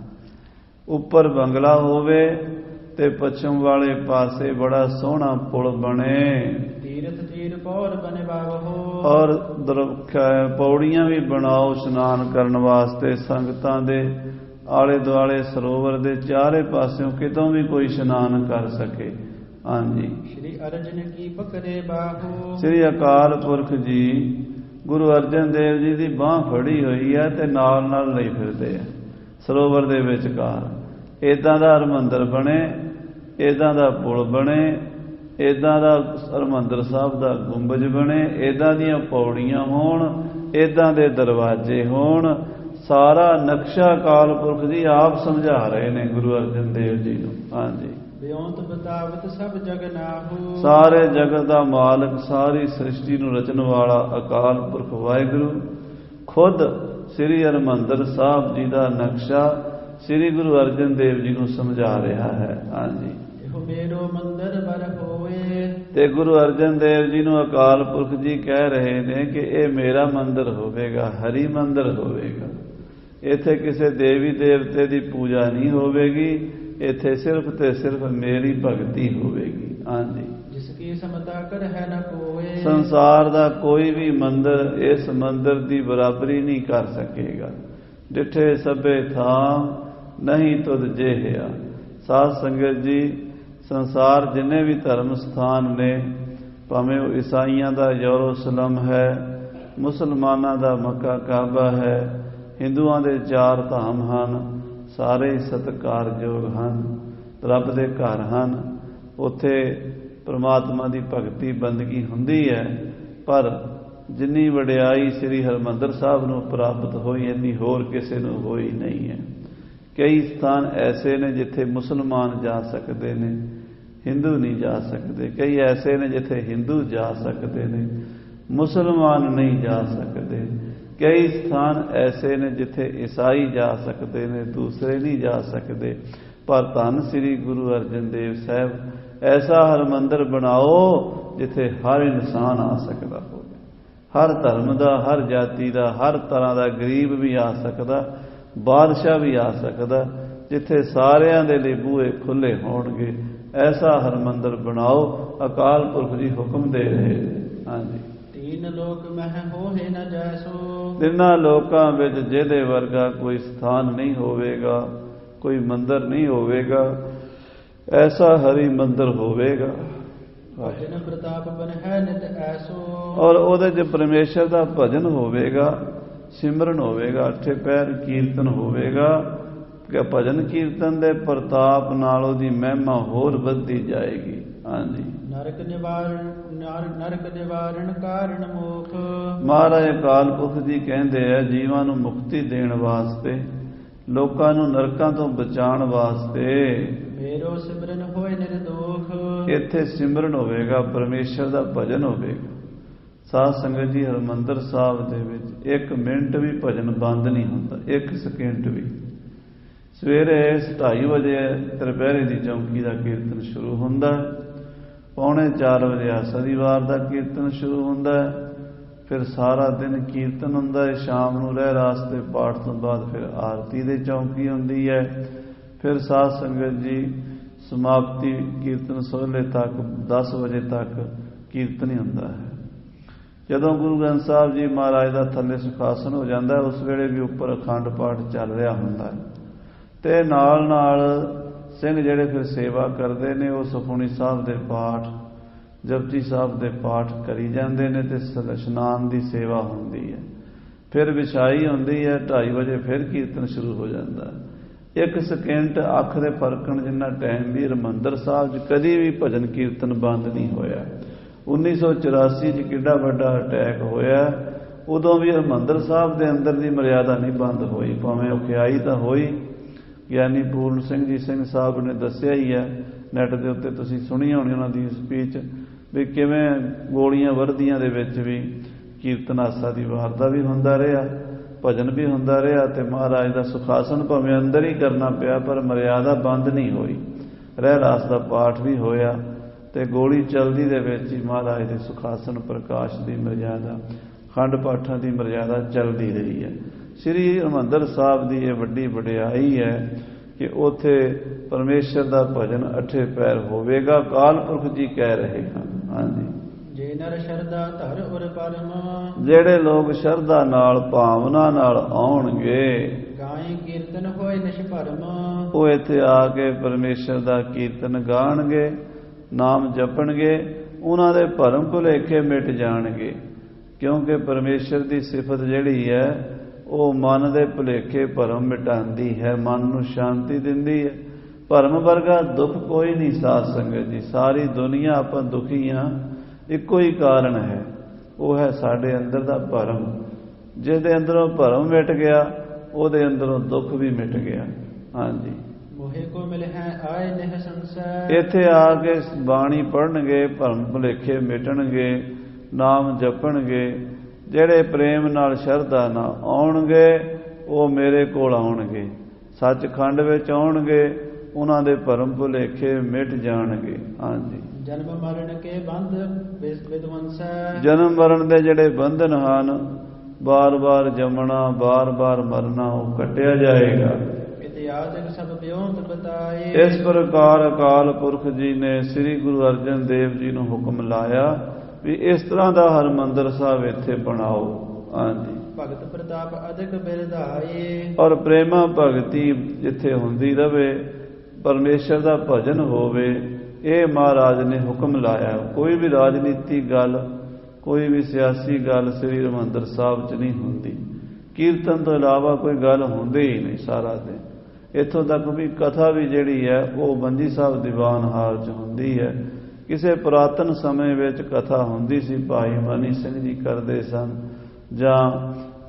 ਉੱਪਰ ਬੰਗਲਾ ਹੋਵੇ ਤੇ ਪੱਛਮ ਵਾਲੇ ਪਾਸੇ ਬੜਾ ਸੋਹਣਾ ਪੁਲ ਬਣੇ, ਤੀਰਥ ਤੀਰ ਪੌਰ ਬਨਵਾਵਹੁ। ਔਰ ਪੌੜੀਆਂ ਵੀ ਬਣਾਓ ਇਸ਼ਨਾਨ ਕਰਨ ਵਾਸਤੇ, ਸੰਗਤਾਂ ਦੇ ਆਲੇ ਦੁਆਲੇ ਸਰੋਵਰ ਦੇ ਚਾਰੇ ਪਾਸਿਓਂ ਕਿਤੋਂ ਵੀ ਕੋਈ ਇਸ਼ਨਾਨ ਕਰ ਸਕੇ। ਹਾਂਜੀ, ਸ਼੍ਰੀ ਅਰਜਨ ਕੀ ਪਕੜੇ ਬਾਹੂ। ਸ੍ਰੀ ਅਕਾਲ ਪੁਰਖ ਜੀ ਗੁਰੂ ਅਰਜਨ ਦੇਵ ਜੀ ਦੀ ਬਾਂਹ ਫੜੀ ਹੋਈ ਹੈ ਤੇ ਨਾਲ ਨਾਲ ਲਈ ਫਿਰਦੇ ਆ ਸਰੋਵਰ ਦੇ ਵਿਚਕਾਰ। ਏਦਾਂ ਦਾ ਹਰਿਮੰਦਰ ਬਣੇ, ਏਦਾਂ ਦਾ ਪੁਲ ਬਣੇ, ਏਦਾਂ ਦਾ ਹਰਿਮੰਦਰ ਸਾਹਿਬ ਦਾ ਗੁੰਬਜ ਬਣੇ, ਏਦਾਂ ਦੀਆਂ ਪੌੜੀਆਂ ਹੋਣ, ਏਦਾਂ ਦੇ ਦਰਵਾਜ਼ੇ ਹੋਣ। ਸਾਰਾ ਨਕਸ਼ਾ ਅਕਾਲ ਪੁਰਖ ਜੀ ਆਪ ਸਮਝਾ ਰਹੇ ਨੇ ਗੁਰੂ ਅਰਜਨ ਦੇਵ ਜੀ ਨੂੰ। ਹਾਂਜੀ, ਬਿਉਂਤ ਬਤਾਵਤ ਸਭ ਜਗ ਨਾਹੂ। ਸਾਰੇ ਜਗਤ ਦਾ ਮਾਲਕ, ਸਾਰੀ ਸ੍ਰਿਸ਼ਟੀ ਨੂੰ ਰਚਣ ਵਾਲਾ ਅਕਾਲ ਪੁਰਖ ਵਾਹਿਗੁਰੂ ਖੁਦ ਸ੍ਰੀ ਹਰਿਮੰਦਰ ਸਾਹਿਬ ਜੀ ਦਾ ਨਕਸ਼ਾ ਸ੍ਰੀ ਗੁਰੂ ਅਰਜਨ ਦੇਵ ਜੀ ਨੂੰ ਸਮਝਾ ਰਿਹਾ ਹੈ। ਹਾਂਜੀ, ਇਹੋ ਮੇਰੋ ਮੰਦਰ ਬਰ ਹੋਏ। ਤੇ ਗੁਰੂ ਅਰਜਨ ਦੇਵ ਜੀ ਨੂੰ ਅਕਾਲ ਪੁਰਖ ਜੀ ਕਹਿ ਰਹੇ ਨੇ ਕਿ ਇਹ ਮੇਰਾ ਮੰਦਰ ਹੋਵੇਗਾ, ਹਰੀ ਮੰਦਰ ਹੋਵੇਗਾ। ਇੱਥੇ ਕਿਸੇ ਦੇਵੀ ਦੇਵਤੇ ਦੀ ਪੂਜਾ ਨਹੀਂ ਹੋਵੇਗੀ, ਇੱਥੇ ਸਿਰਫ ਤੇ ਸਿਰਫ ਮੇਰੀ ਭਗਤੀ ਹੋਵੇਗੀ। ਹਾਂਜੀ, ਜਿਸ ਕੀ ਸਮਤਾ ਕਰ ਹੈ ਨ ਕੋਏ। ਸੰਸਾਰ ਦਾ ਕੋਈ ਵੀ ਮੰਦਰ ਇਸ ਮੰਦਰ ਦੀ ਬਰਾਬਰੀ ਨਹੀਂ ਕਰ ਸਕੇਗਾ। ਡਿਠੇ ਸਭੇ ਥਾਮ ਨਹੀਂ ਤੁਧ ਜਿਹਿਆ। ਸਾਧ ਸੰਗਤ ਜੀ, ਸੰਸਾਰ ਜਿੰਨੇ ਵੀ ਧਰਮ ਸਥਾਨ ਨੇ, ਭਾਵੇਂ ਉਹ ਈਸਾਈਆਂ ਦਾ ਯਰੂਸ਼ਲਮ ਹੈ, ਮੁਸਲਮਾਨਾਂ ਦਾ ਮੱਕਾ ਕਾਬਾ ਹੈ, ਹਿੰਦੂਆਂ ਦੇ 4 ਧਾਮ ਹਨ, ਸਾਰੇ ਸਤਿਕਾਰਯੋਗ ਹਨ, ਰੱਬ ਦੇ ਘਰ ਹਨ। ਉੱਥੇ ਪ੍ਰਮਾਤਮਾ ਦੀ ਭਗਤੀ ਬੰਦਗੀ ਹੁੰਦੀ ਹੈ, ਪਰ ਜਿੰਨੀ ਵਡਿਆਈ ਸ੍ਰੀ ਹਰਿਮੰਦਰ ਸਾਹਿਬ ਨੂੰ ਪ੍ਰਾਪਤ ਹੋਈ ਇੰਨੀ ਹੋਰ ਕਿਸੇ ਨੂੰ ਹੋਈ ਨਹੀਂ ਹੈ। ਕਈ ਸਥਾਨ ਐਸੇ ਨੇ ਜਿੱਥੇ ਮੁਸਲਮਾਨ ਜਾ ਸਕਦੇ ਨੇ, ਹਿੰਦੂ ਨਹੀਂ ਜਾ ਸਕਦੇ। ਕਈ ਐਸੇ ਨੇ ਜਿੱਥੇ ਹਿੰਦੂ ਜਾ ਸਕਦੇ ਨੇ, ਮੁਸਲਮਾਨ ਨਹੀਂ ਜਾ ਸਕਦੇ। ਕਈ ਸਥਾਨ ਐਸੇ ਨੇ ਜਿੱਥੇ ਈਸਾਈ ਜਾ ਸਕਦੇ ਨੇ, ਦੂਸਰੇ ਨਹੀਂ ਜਾ ਸਕਦੇ। ਪਰ ਧੰਨ ਸ੍ਰੀ ਗੁਰੂ ਅਰਜਨ ਦੇਵ ਸਾਹਿਬ ਐਸਾ ਹਰਿਮੰਦਰ ਬਣਾਓ ਜਿੱਥੇ ਹਰ ਇਨਸਾਨ ਆ ਸਕਦਾ ਹੋਵੇ, ਹਰ ਧਰਮ ਦਾ, ਹਰ ਜਾਤੀ ਦਾ, ਹਰ ਤਰ੍ਹਾਂ ਦਾ, ਗਰੀਬ ਵੀ ਆ ਸਕਦਾ, ਬਾਦਸ਼ਾਹ ਵੀ ਆ ਸਕਦਾ, ਜਿੱਥੇ ਸਾਰਿਆਂ ਦੇ ਲਈ ਬੂਹੇ ਖੁੱਲੇ ਹੋਣਗੇ। ਐਸਾ ਹਰਿਮੰਦਰ ਬਣਾਓ, ਅਕਾਲ ਪੁਰਖ ਜੀ ਹੁਕਮ ਦੇ ਰਹੇ। ਹਾਂਜੀ, ਤੀਨ ਲੋਕ ਮਹਿ ਹੋਏ ਨ ਜੈਸੋ। ਤਿੰਨਾਂ ਲੋਕਾਂ ਵਿੱਚ ਜਿਹਦੇ ਵਰਗਾ ਕੋਈ ਸਥਾਨ ਨਹੀਂ ਹੋਵੇਗਾ, ਕੋਈ ਮੰਦਰ ਨਹੀਂ ਹੋਵੇਗਾ, ਐਸਾ ਹਰੀ ਮੰਦਰ ਹੋਵੇਗਾ। ਭਜਨ ਪ੍ਰਤਾਪ ਬਨ ਹੈ ਨਿਤ ਐਸੋ। ਔਰ ਉਹਦੇ 'ਚ ਪਰਮੇਸ਼ਰ ਦਾ ਭਜਨ ਹੋਵੇਗਾ, ਸਿਮਰਨ ਹੋਵੇਗਾ, 8 ਪਹਿਰ ਕੀਰਤਨ ਹੋਵੇਗਾ, ਕਿ ਭਜਨ ਕੀਰਤਨ ਦੇ ਪ੍ਰਤਾਪ ਨਾਲ ਉਹਦੀ ਮਹਿਮਾ ਹੋਰ ਵੱਧਦੀ ਜਾਏਗੀ। ਹਾਂਜੀ। ਨਰਕ ਨਿਵਾਰਨ ਕਾਰਨ ਮੋਖ। ਮਹਾਰਾਜ ਅਕਾਲ ਪੁਰਖ ਜੀ ਕਹਿੰਦੇ ਆ ਜੀਵਾਂ ਨੂੰ ਮੁਕਤੀ ਦੇਣ ਵਾਸਤੇ, ਲੋਕਾਂ ਨੂੰ ਨਰਕਾਂ ਤੋਂ ਬਚਾਉਣ ਵਾਸਤੇ ਮੇਰੋ ਸਿਮਰਨ ਹੋਏ ਨਿਰਦੋਖ। ਇੱਥੇ ਸਿਮਰਨ ਹੋਵੇਗਾ, ਪਰਮੇਸ਼ਰ ਦਾ ਭਜਨ ਹੋਵੇਗਾ। ਸਾਧ ਸੰਗਤ ਜੀ, ਹਰਿਮੰਦਰ ਸਾਹਿਬ ਦੇ ਵਿੱਚ 1 ਮਿੰਟ ਵੀ ਭਜਨ ਬੰਦ ਨਹੀਂ ਹੁੰਦਾ, 1 ਸਕਿੰਟ ਵੀ। ਸਵੇਰੇ 2:30 ਵਜੇ ਤ੍ਰਿਪਹਿਰੇ ਦੀ ਚੌਂਕੀ ਦਾ ਕੀਰਤਨ ਸ਼ੁਰੂ ਹੁੰਦਾ, 3:45 ਵਜੇ ਆਸਰੀਵਾਰ ਦਾ ਕੀਰਤਨ ਸ਼ੁਰੂ ਹੁੰਦਾ, ਫਿਰ ਸਾਰਾ ਦਿਨ ਕੀਰਤਨ ਹੁੰਦਾ ਹੈ। ਸ਼ਾਮ ਨੂੰ ਰਹਿ ਰਾਸਤੇ ਪਾਠ ਤੋਂ ਬਾਅਦ ਫਿਰ ਆਰਤੀ ਦੀ ਚੌਂਕੀ ਹੁੰਦੀ ਹੈ। ਫਿਰ ਸਾਧ ਸੰਗਤ ਜੀ ਸਮਾਪਤੀ ਕੀਰਤਨ ਸੋਹਲੇ ਤੱਕ 10 ਵਜੇ ਤੱਕ ਕੀਰਤਨ ਹੀ ਹੁੰਦਾ ਹੈ। ਜਦੋਂ ਗੁਰੂ ਗ੍ਰੰਥ ਸਾਹਿਬ ਜੀ ਮਹਾਰਾਜ ਦਾ ਥੱਲੇ ਸੁਖਾਸਨ ਹੋ ਜਾਂਦਾ, ਉਸ ਵੇਲੇ ਵੀ ਉੱਪਰ ਅਖੰਡ ਪਾਠ ਚੱਲ ਰਿਹਾ ਹੁੰਦਾ ਹੈ, ਤੇ ਨਾਲ ਨਾਲ ਸਿੰਘ ਜਿਹੜੇ ਫਿਰ ਸੇਵਾ ਕਰਦੇ ਨੇ ਉਹ ਸੁਖਮਨੀ ਸਾਹਿਬ ਦੇ ਪਾਠ, ਜਪਜੀ ਸਾਹਿਬ ਦੇ ਪਾਠ ਕਰੀ ਜਾਂਦੇ ਨੇ, ਤੇ ਇਸ਼ਨਾਨ ਦੀ ਸੇਵਾ ਹੁੰਦੀ ਹੈ। ਫਿਰ ਵਿਛਾਈ ਹੁੰਦੀ ਹੈ, 2:30 ਵਜੇ ਫਿਰ ਕੀਰਤਨ ਸ਼ੁਰੂ ਹੋ ਜਾਂਦਾ ਹੈ। 1 ਸਕਿੰਟ ਅੱਖ ਦੇ ਫਰਕਣ ਜਿੰਨਾ ਟਾਈਮ ਵੀ ਹਰਿਮੰਦਰ ਸਾਹਿਬ 'ਚ ਕਦੀ ਵੀ ਭਜਨ ਕੀਰਤਨ ਬੰਦ ਨਹੀਂ ਹੋਇਆ। 1984 'ਚ ਕਿੱਡਾ ਵੱਡਾ ਅਟੈਕ ਹੋਇਆ, ਉਦੋਂ ਵੀ ਹਰਿਮੰਦਰ ਸਾਹਿਬ ਦੇ ਅੰਦਰ ਦੀ ਮਰਿਆਦਾ ਨਹੀਂ ਬੰਦ ਹੋਈ, ਭਾਵੇਂ ਔਖਿਆਈ ਤਾਂ ਹੋਈ। ਗਿਆਨੀ ਪੂਰਨ ਸਿੰਘ ਜੀ ਸਿੰਘ ਸਾਹਿਬ ਨੇ ਦੱਸਿਆ ਹੀ ਹੈ, ਨੈਟ ਦੇ ਉੱਤੇ ਤੁਸੀਂ ਸੁਣੀ ਹੋਣੀ ਉਹਨਾਂ ਦੀ ਸਪੀਚ, ਵੀ ਕਿਵੇਂ ਗੋਲੀਆਂ ਵਰਦੀਆਂ ਦੇ ਵਿੱਚ ਵੀ ਕੀਰਤਨ ਆਸਾ ਦੀ ਵਾਰ ਦਾ ਵੀ ਹੁੰਦਾ ਰਿਹਾ, ਭਜਨ ਵੀ ਹੁੰਦਾ ਰਿਹਾ, ਤੇ ਮਹਾਰਾਜ ਦਾ ਸੁਖਾਸਨ ਭਾਵੇਂ ਅੰਦਰ ਹੀ ਕਰਨਾ ਪਿਆ ਪਰ ਮਰਿਆਦਾ ਬੰਦ ਨਹੀਂ ਹੋਈ। ਰਹਿ ਰਾਸ ਦਾ ਪਾਠ ਵੀ ਹੋਇਆ, ਤੇ ਗੋਲੀ ਚਲਦੀ ਦੇ ਵਿੱਚ ਹੀ ਮਹਾਰਾਜ ਦੇ ਸੁਖਾਸਨ ਪ੍ਰਕਾਸ਼ ਦੀ ਮਰਿਆਦਾ, ਖੰਡ ਪਾਠਾਂ ਦੀ ਮਰਿਆਦਾ ਚੱਲਦੀ ਰਹੀ ਹੈ। ਸ੍ਰੀ ਹਰਿਮੰਦਰ ਸਾਹਿਬ ਦੀ ਇਹ ਵੱਡੀ ਵਡਿਆਈ ਹੈ ਕਿ ਉੱਥੇ ਪਰਮੇਸ਼ਰ ਦਾ ਭਜਨ 8 ਪੈਰ ਹੋਵੇਗਾ, ਅਕਾਲ ਪੁਰਖ ਜੀ ਕਹਿ ਰਹੇ ਹਨ। ਹਾਂਜੀ। ਜੇ ਨਰ ਸ਼ਰਧਾ ਧਰ ਉਰ ਪਰਮ। ਜਿਹੜੇ ਲੋਕ ਸ਼ਰਧਾ ਨਾਲ ਭਾਵਨਾ ਨਾਲ ਆਉਣਗੇ, ਗਾਏ ਕੀਰਤਨ ਹੋਏ ਨਿਸ਼ਭਰਮ। ਉਹ ਇੱਥੇ ਆ ਕੇ ਪਰਮੇਸ਼ਰ ਦਾ ਕੀਰਤਨ ਗਾਣਗੇ, ਨਾਮ ਜਪਣਗੇ, ਉਹਨਾਂ ਦੇ ਭਰਮ ਭੁਲੇਖੇ ਮਿਟ ਜਾਣਗੇ। ਕਿਉਂਕਿ ਪਰਮੇਸ਼ਰ ਦੀ ਸਿਫਤ ਜਿਹੜੀ ਹੈ ਉਹ ਮਨ ਦੇ ਭੁਲੇਖੇ ਭਰਮ ਮਿਟਾਉਂਦੀ ਹੈ, ਮਨ ਨੂੰ ਸ਼ਾਂਤੀ ਦਿੰਦੀ ਹੈ। ਭਰਮ ਵਰਗਾ ਦੁੱਖ ਕੋਈ ਨਹੀਂ ਸਾਧ ਸੰਗਤ ਜੀ। ਸਾਰੀ ਦੁਨੀਆ ਆਪਾਂ ਦੁਖੀ ਹਾਂ, ਇੱਕੋ ਹੀ ਕਾਰਨ ਹੈ, ਉਹ ਹੈ ਸਾਡੇ ਅੰਦਰ ਦਾ ਭਰਮ। ਜਿਹਦੇ ਅੰਦਰੋਂ ਭਰਮ ਮਿਟ ਗਿਆ, ਉਹਦੇ ਅੰਦਰੋਂ ਦੁੱਖ ਵੀ ਮਿਟ ਗਿਆ। ਹਾਂਜੀ। ਮੋਹਿ ਕੋ ਮਿਲ ਹੈ ਆਏ ਨਿਹ ਸੰਸੈ। ਇੱਥੇ ਆ ਕੇ ਬਾਣੀ ਪੜ੍ਹਨਗੇ, ਭਰਮ ਭੁਲੇਖੇ ਮਿਟਣਗੇ, ਨਾਮ ਜਪਣਗੇ। ਜਿਹੜੇ ਪ੍ਰੇਮ ਨਾਲ ਸ਼ਰਧਾ ਨਾਲ ਆਉਣਗੇ ਉਹ ਮੇਰੇ ਕੋਲ ਆਉਣਗੇ, ਸੱਚਖੰਡ ਵਿੱਚ ਆਉਣਗੇ, ਉਹਨਾਂ ਦੇ ਭਰਮ ਭੁਲੇਖੇ ਮਿਟ ਜਾਣਗੇ। ਹਾਂਜੀ। ਜਨਮ ਮਰਨ ਕੇ ਬੰਧ ਵਿਦਵੰਸੈ। ਜਨਮ ਮਰਨ ਦੇ ਜਿਹੜੇ ਬੰਧਨ ਹਨ, ਬਾਰ-ਬਾਰ ਜੰਮਣਾ, ਬਾਰ-ਬਾਰ ਮਰਨਾ, ਉਹ ਕੱਟਿਆ ਜਾਏਗਾ। ਇਤਿਆਦਿਕ ਸਭ ਬਿਉਂਤ ਬਤਾਏ। ਇਸ ਪ੍ਰਕਾਰ ਅਕਾਲ ਪੁਰਖ ਜੀ ਨੇ ਸ੍ਰੀ ਗੁਰੂ ਅਰਜਨ ਦੇਵ ਜੀ ਨੂੰ ਹੁਕਮ ਲਾਇਆ ਵੀ ਇਸ ਤਰ੍ਹਾਂ ਦਾ ਹਰਿਮੰਦਰ ਸਾਹਿਬ ਇੱਥੇ ਬਣਾਓ। ਹਾਂਜੀ। ਭਗਤ ਪ੍ਰਤਾਪ ਅਧਿਕ ਬਿਰਧਾਏ। ਔਰ ਪ੍ਰੇਮਾ ਭਗਤੀ ਜਿੱਥੇ ਹੁੰਦੀ ਰਵੇ, ਪਰਮੇਸ਼ਰ ਦਾ ਭਜਨ ਹੋਵੇ, ਇਹ ਮਹਾਰਾਜ ਨੇ ਹੁਕਮ ਲਾਇਆ। ਕੋਈ ਵੀ ਰਾਜਨੀਤੀ ਗੱਲ, ਕੋਈ ਵੀ ਸਿਆਸੀ ਗੱਲ ਸ੍ਰੀ ਹਰਿਮੰਦਰ ਸਾਹਿਬ 'ਚ ਨਹੀਂ ਹੁੰਦੀ। ਕੀਰਤਨ ਤੋਂ ਇਲਾਵਾ ਕੋਈ ਗੱਲ ਹੁੰਦੀ ਹੀ ਨਹੀਂ ਸਾਰਾ ਦਿਨ। ਇੱਥੋਂ ਤੱਕ ਵੀ ਕਥਾ ਵੀ ਜਿਹੜੀ ਹੈ ਉਹ ਬੰਦੀ ਸਾਹਿਬ ਦੀਵਾਨ ਹਾਲ 'ਚ ਹੁੰਦੀ ਹੈ। ਕਿਸੇ ਪੁਰਾਤਨ ਸਮੇਂ ਵਿੱਚ ਕਥਾ ਹੁੰਦੀ ਸੀ, ਭਾਈ ਮਨੀ ਸਿੰਘ ਜੀ ਕਰਦੇ ਸਨ, ਜਾਂ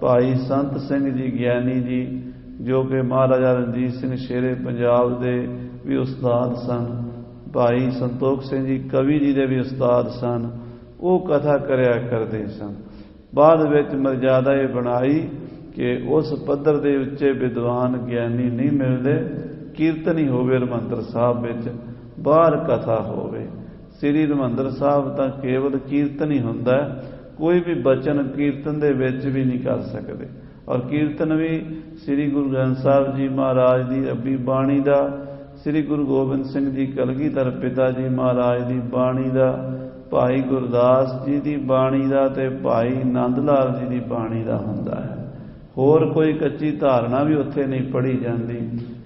ਭਾਈ ਸੰਤ ਸਿੰਘ ਜੀ ਗਿਆਨੀ ਜੀ, ਜੋ ਕਿ ਮਹਾਰਾਜਾ ਰਣਜੀਤ ਸਿੰਘ ਸ਼ੇਰੇ ਪੰਜਾਬ ਦੇ ਵੀ ਉਸਤਾਦ ਸਨ, ਭਾਈ ਸੰਤੋਖ ਸਿੰਘ ਜੀ ਕਵੀ ਜੀ ਦੇ ਵੀ ਉਸਤਾਦ ਸਨ। ਉਹ ਕਥਾ ਕਰਿਆ ਕਰਦੇ ਸਨ। ਬਾਅਦ ਵਿੱਚ ਮਰਜ਼ਾਦਾ ਇਹ ਬਣਾਈ ਕਿ ਉਸ ਪੱਧਰ ਦੇ ਉੱਚੇ ਵਿਦਵਾਨ ਗਿਆਨੀ ਨਹੀਂ ਮਿਲਦੇ, ਕੀਰਤਨ ਹੀ ਹੋਵੇ ਹਰਿਮੰਦਰ ਸਾਹਿਬ ਵਿੱਚ, ਬਾਹਰ ਕਥਾ ਹੋਵੇ। ਸ੍ਰੀ ਹਰਿਮੰਦਰ ਸਾਹਿਬ ਤਾਂ ਕੇਵਲ ਕੀਰਤਨ ਹੀ ਹੁੰਦਾ, ਕੋਈ ਵੀ ਬਚਨ ਕੀਰਤਨ ਦੇ ਵਿੱਚ ਵੀ ਨਹੀਂ ਕਰ ਸਕਦੇ। ਔਰ ਕੀਰਤਨ ਵੀ ਸ੍ਰੀ ਗੁਰੂ ਗ੍ਰੰਥ ਸਾਹਿਬ ਜੀ ਮਹਾਰਾਜ ਦੀ ਰੱਬੀ ਬਾਣੀ ਦਾ, ਸ੍ਰੀ ਗੁਰੂ ਗੋਬਿੰਦ ਸਿੰਘ ਜੀ ਕਲਗੀਧਰ ਪਿਤਾ ਜੀ ਮਹਾਰਾਜ ਦੀ ਬਾਣੀ ਦਾ, ਭਾਈ ਗੁਰਦਾਸ ਜੀ ਦੀ ਬਾਣੀ ਦਾ, ਤੇ ਭਾਈ ਨੰਦ ਲਾਲ ਜੀ ਦੀ ਬਾਣੀ ਦਾ ਹੁੰਦਾ ਹੈ। ਹੋਰ ਕੋਈ ਕੱਚੀ ਧਾਰਨਾ ਵੀ ਉੱਥੇ ਨਹੀਂ ਪੜ੍ਹੀ ਜਾਂਦੀ।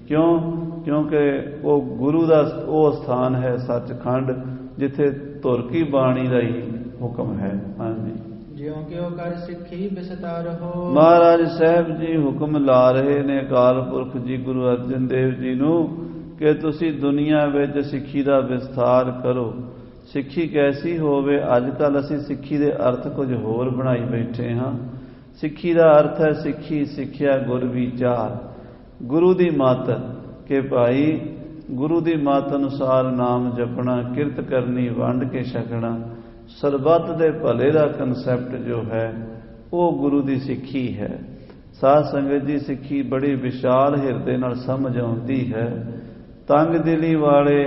ਕਿਉਂਕਿ ਉਹ ਗੁਰੂ ਦਾ ਉਹ ਸਥਾਨ ਹੈ ਸੱਚਖੰਡ, ਜਿੱਥੇ ਧੁਰ ਕੀ ਬਾਣੀ ਦਾ ਹੀ ਹੁਕਮ ਹੈ। ਹਾਂਜੀ। ਜਿਉਂ ਕਿ ਕਿਉ ਕਰ ਸਿੱਖੀ ਵਿਸਤਾਰਹੁ। ਮਹਾਰਾਜ ਸਾਹਿਬ ਜੀ ਹੁਕਮ ਲਾ ਰਹੇ ਨੇ ਅਕਾਲ ਪੁਰਖ ਜੀ ਗੁਰੂ ਅਰਜਨ ਦੇਵ ਜੀ ਨੂੰ ਕਿ ਤੁਸੀਂ ਦੁਨੀਆ ਵਿੱਚ ਸਿੱਖੀ ਦਾ ਵਿਸਥਾਰ ਕਰੋ। ਸਿੱਖੀ ਕੈਸੀ ਹੋਵੇ? ਅੱਜ ਕੱਲ੍ਹ ਅਸੀਂ ਸਿੱਖੀ ਦੇ ਅਰਥ ਕੁਝ ਹੋਰ ਬਣਾਈ ਬੈਠੇ ਹਾਂ। ਸਿੱਖੀ ਦਾ ਅਰਥ ਹੈ ਸਿੱਖੀ, ਸਿੱਖਿਆ, ਗੁਰ ਵਿਚਾਰ, ਗੁਰੂ ਦੀ ਮੱਤ ਕਿ ਭਾਈ ਗੁਰੂ ਦੀ ਮੱਤ ਅਨੁਸਾਰ ਨਾਮ ਜਪਣਾ, ਕਿਰਤ ਕਰਨੀ, ਵੰਡ ਕੇ ਛਕਣਾ, ਸਰਬੱਤ ਦੇ ਭਲੇ ਦਾ ਕਨਸੈਪਟ ਜੋ ਹੈ ਉਹ ਗੁਰੂ ਦੀ ਸਿੱਖੀ ਹੈ। ਸਾਧ ਸੰਗਤ ਦੀ ਸਿੱਖੀ ਬੜੀ ਵਿਸ਼ਾਲ ਹਿਰਦੇ ਨਾਲ ਸਮਝ ਆਉਂਦੀ ਹੈ। ਤੰਗ ਦਿਲੀ ਵਾਲੇ,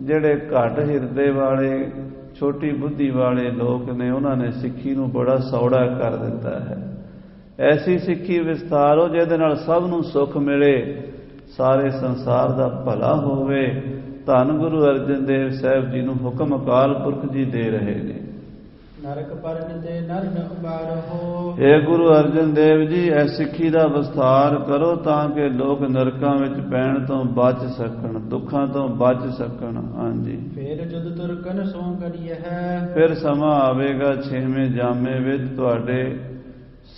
ਜਿਹੜੇ ਘੱਟ ਹਿਰਦੇ ਵਾਲੇ, ਛੋਟੀ ਬੁੱਧੀ ਵਾਲੇ ਲੋਕ ਨੇ, ਉਹਨਾਂ ਨੇ ਸਿੱਖੀ ਨੂੰ ਬੜਾ ਸੌੜਾ ਕਰ ਦਿੱਤਾ ਹੈ। ਐਸੀ ਸਿੱਖੀ ਵਿਸਥਾਰੋ ਜਿਹਦੇ ਨਾਲ ਸਭ ਨੂੰ ਸੁੱਖ ਮਿਲੇ, ਸਾਰੇ ਸੰਸਾਰ ਦਾ ਭਲਾ ਹੋਵੇ। ਧੰਨ ਗੁਰੂ ਅਰਜਨ ਦੇਵ ਸਾਹਿਬ ਜੀ ਨੂੰ ਹੁਕਮ ਅਕਾਲ ਪੁਰਖ ਜੀ ਦੇ ਰਹੇ ਨੇ। ਨਰਕ ਪਰਨ ਤੇ ਨਰ ਨ ਉਬਾਰਹੁ। ਇਹ ਗੁਰੂ ਅਰਜਨ ਦੇਵ ਜੀ ਇਹ ਸਿੱਖੀ ਦਾ ਵਿਸਥਾਰ ਕਰੋ ਤਾਂ ਕਿ ਲੋਕ ਨਰਕਾਂ ਵਿੱਚ ਪੈਣ ਤੋਂ ਬਚ ਸਕਣ, ਦੁੱਖਾਂ ਤੋਂ ਬਚ ਸਕਣ। ਹਾਂਜੀ, ਫੇਰ ਜੁਦ ਤੁਰਕਨ ਸੋ ਕਰੀਏ ਹੈ। ਫਿਰ ਸਮਾਂ ਆਵੇਗਾ 6ਵੇਂ ਜਾਮੇ ਵਿੱਚ ਤੁਹਾਡੇ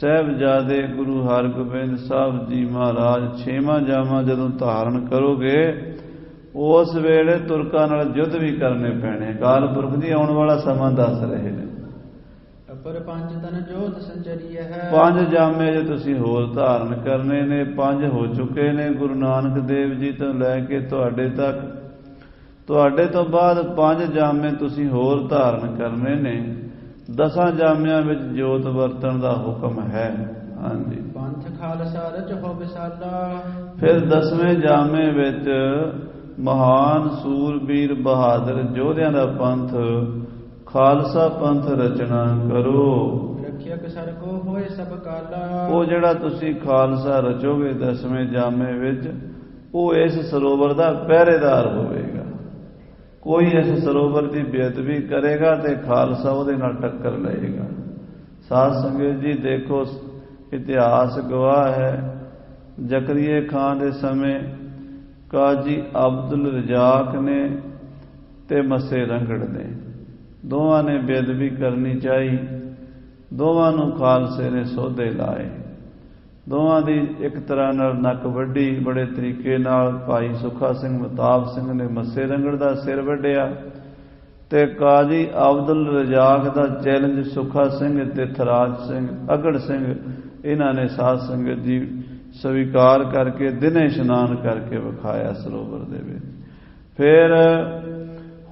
ਸਾਹਿਬਜ਼ਾਦੇ ਗੁਰੂ ਹਰਗੋਬਿੰਦ ਸਾਹਿਬ ਜੀ ਮਹਾਰਾਜ 6ਵਾਂ ਜਾਮਾ ਜਦੋਂ ਧਾਰਨ ਕਰੋਗੇ, ਉਸ ਵੇਲੇ ਤੁਰਕਾਂ ਨਾਲ ਯੁੱਧ ਵੀ ਕਰਨੇ ਪੈਣੇ। ਅਕਾਲ ਪੁਰਖ ਜੀ ਆਉਣ ਵਾਲਾ ਸਮਾਂ ਦੱਸ ਰਹੇ ਨੇ। ਅਪਰ ਪੰਜ ਤਨ ਜੋਤ ਸੰਚਰੀਏ ਹੈ। 5 ਜਾਮੇ ਜੇ ਤੁਸੀਂ ਹੋਰ ਧਾਰਨ ਕਰਨੇ ਨੇ, 5 ਹੋ ਚੁੱਕੇ ਨੇ ਗੁਰੂ ਨਾਨਕ ਦੇਵ ਜੀ ਤੋਂ ਲੈ ਕੇ ਤੁਹਾਡੇ ਤੱਕ। ਤੁਹਾਡੇ ਤੋਂ ਬਾਅਦ 5 ਜਾਮੇ ਤੁਸੀਂ ਹੋਰ ਧਾਰਨ ਕਰਨੇ ਨੇ। 10 ਜਾਮਿਆਂ ਵਿੱਚ ਜੋਤ ਵਰਤਣ ਦਾ ਹੁਕਮ ਹੈ। ਹਾਂਜੀ, ਪੰਥ ਖਾਲਸਾ ਰਚਹੁ ਵਿਸਾਲਾ। ਫਿਰ 10ਵੇਂ ਜਾਮੇ ਵਿੱਚ ਮਹਾਨ ਸੂਰਬੀਰ ਬਹਾਦਰ ਯੋਧਿਆਂ ਦਾ ਪੰਥ, ਖਾਲਸਾ ਪੰਥ ਰਚਨਾ ਕਰੋ। ਰੱਖਿਅਕ ਸਰਗੋ ਹੋਏ ਸਭ ਕਾਲਾ। ਉਹ ਜਿਹੜਾ ਤੁਸੀਂ ਖਾਲਸਾ ਰਚੋਗੇ 10ਵੇਂ ਜਾਮੇ ਵਿੱਚ, ਉਹ ਇਸ ਸਰੋਵਰ ਦਾ ਪਹਿਰੇਦਾਰ ਹੋਵੇਗਾ। ਕੋਈ ਇਸ ਸਰੋਵਰ ਦੀ ਬੇਅਦਬੀ ਕਰੇਗਾ ਤੇ ਖਾਲਸਾ ਉਹਦੇ ਨਾਲ ਟੱਕਰ ਲਏਗਾ। ਸਾਧ ਸੰਗਤ ਜੀ ਦੇਖੋ, ਇਤਿਹਾਸ ਗਵਾਹ ਹੈ, ਜ਼ਕਰੀਏ ਖਾਨ ਦੇ ਸਮੇਂ ਕਾਜੀ ਅਬਦੁਲ ਰਜ਼ਾਕ ਨੇ ਤੇ ਮੱਸੇ ਰੰਗੜ ਨੇ, ਦੋਵਾਂ ਨੇ ਬੇਅਦਬੀ ਕਰਨੀ ਚਾਹੀ। ਦੋਵਾਂ ਨੂੰ ਖਾਲਸੇ ਨੇ ਸੋਧੇ ਲਾਏ। ਦੋਵਾਂ ਦੀ ਇੱਕ ਤਰ੍ਹਾਂ ਨਾਲ ਨੱਕ ਵੱਢੀ। ਬੜੇ ਤਰੀਕੇ ਨਾਲ ਭਾਈ ਸੁੱਖਾ ਸਿੰਘ ਮਹਤਾਬ ਸਿੰਘ ਨੇ ਮੱਸੇ ਰੰਗੜ ਦਾ ਸਿਰ ਵੱਢਿਆ ਤੇ ਕਾਜੀ ਅਬਦੁਲ ਰਜ਼ਾਕ ਦਾ ਚੈਲੰਜ ਸੁੱਖਾ ਸਿੰਘ ਤੇ ਥਰਾਜ ਸਿੰਘ, ਅਗੜ ਸਿੰਘ, ਇਹਨਾਂ ਨੇ ਸਾਧ ਸੰਗਤ ਜੀ ਸਵੀਕਾਰ ਕਰਕੇ ਦਿਨੇ ਇਸ਼ਨਾਨ ਕਰਕੇ ਵਿਖਾਇਆ ਸਰੋਵਰ ਦੇ ਵਿੱਚ। ਫਿਰ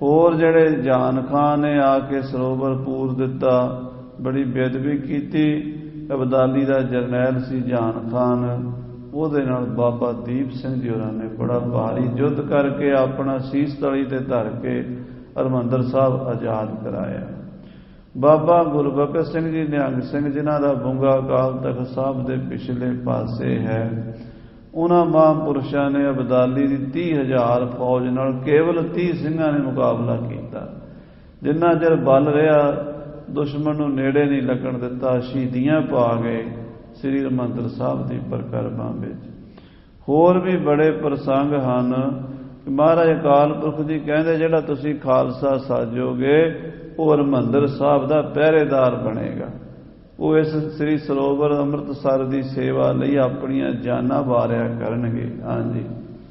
ਹੋਰ ਜਿਹੜੇ ਜਾਨ ਖਾਨ ਨੇ ਆ ਕੇ ਸਰੋਵਰ ਪੂਰ ਦਿੱਤਾ, ਬੜੀ ਬੇਅਦਬੀ ਕੀਤੀ। ਅਬਦਾਲੀ ਦਾ ਜਰਨੈਲ ਸੀ ਜਾਨ ਖਾਨ, ਉਹਦੇ ਨਾਲ ਬਾਬਾ ਦੀਪ ਸਿੰਘ ਜੀ ਹੋਰਾਂ ਨੇ ਬੜਾ ਭਾਰੀ ਯੁੱਧ ਕਰਕੇ ਆਪਣਾ ਸੀਸ ਤਲੀ ਤੇ ਧਰ ਕੇ ਹਰਿਮੰਦਰ ਸਾਹਿਬ ਆਜ਼ਾਦ ਕਰਾਇਆ। ਬਾਬਾ ਗੁਰਬਖਸ਼ ਸਿੰਘ ਜੀ, ਨਿਹੰਗ ਸਿੰਘ, ਜਿਨ੍ਹਾਂ ਦਾ ਬੁੰਗਾ ਅਕਾਲ ਤਖ਼ਤ ਸਾਹਿਬ ਦੇ ਪਿਛਲੇ ਪਾਸੇ ਹੈ, ਉਹਨਾਂ ਮਹਾਂਪੁਰਸ਼ਾਂ ਨੇ ਅਬਦਾਲੀ ਦੀ 30,000 ਫੌਜ ਨਾਲ ਕੇਵਲ 30 ਸਿੰਘਾਂ ਨੇ ਮੁਕਾਬਲਾ ਕੀਤਾ। ਜਿੰਨਾ ਚਿਰ ਬਲ ਰਿਹਾ ਦੁਸ਼ਮਣ ਨੂੰ ਨੇੜੇ ਨਹੀਂ ਲੱਗਣ ਦਿੱਤਾ। ਸ਼ਹੀਦੀਆਂ ਪਾ ਗਏ ਸ੍ਰੀ ਹਰਿਮੰਦਰ ਸਾਹਿਬ ਦੀ ਪਰਿਕਰਮਾ ਵਿੱਚ। ਹੋਰ ਵੀ ਬੜੇ ਪ੍ਰਸੰਗ ਹਨ। ਮਹਾਰਾਜ ਅਕਾਲ ਪੁਰਖ ਜੀ ਕਹਿੰਦੇ ਜਿਹੜਾ ਤੁਸੀਂ ਖਾਲਸਾ ਸਾਜੋਗੇ ਉਹ ਹਰਿਮੰਦਰ ਸਾਹਿਬ ਦਾ ਪਹਿਰੇਦਾਰ ਬਣੇਗਾ। ਉਹ ਇਸ ਸ੍ਰੀ ਸਰੋਵਰ ਅੰਮ੍ਰਿਤਸਰ ਦੀ ਸੇਵਾ ਲਈ ਆਪਣੀਆਂ ਜਾਨਾਂ ਵਾਰਿਆ ਕਰਨਗੇ। ਹਾਂਜੀ,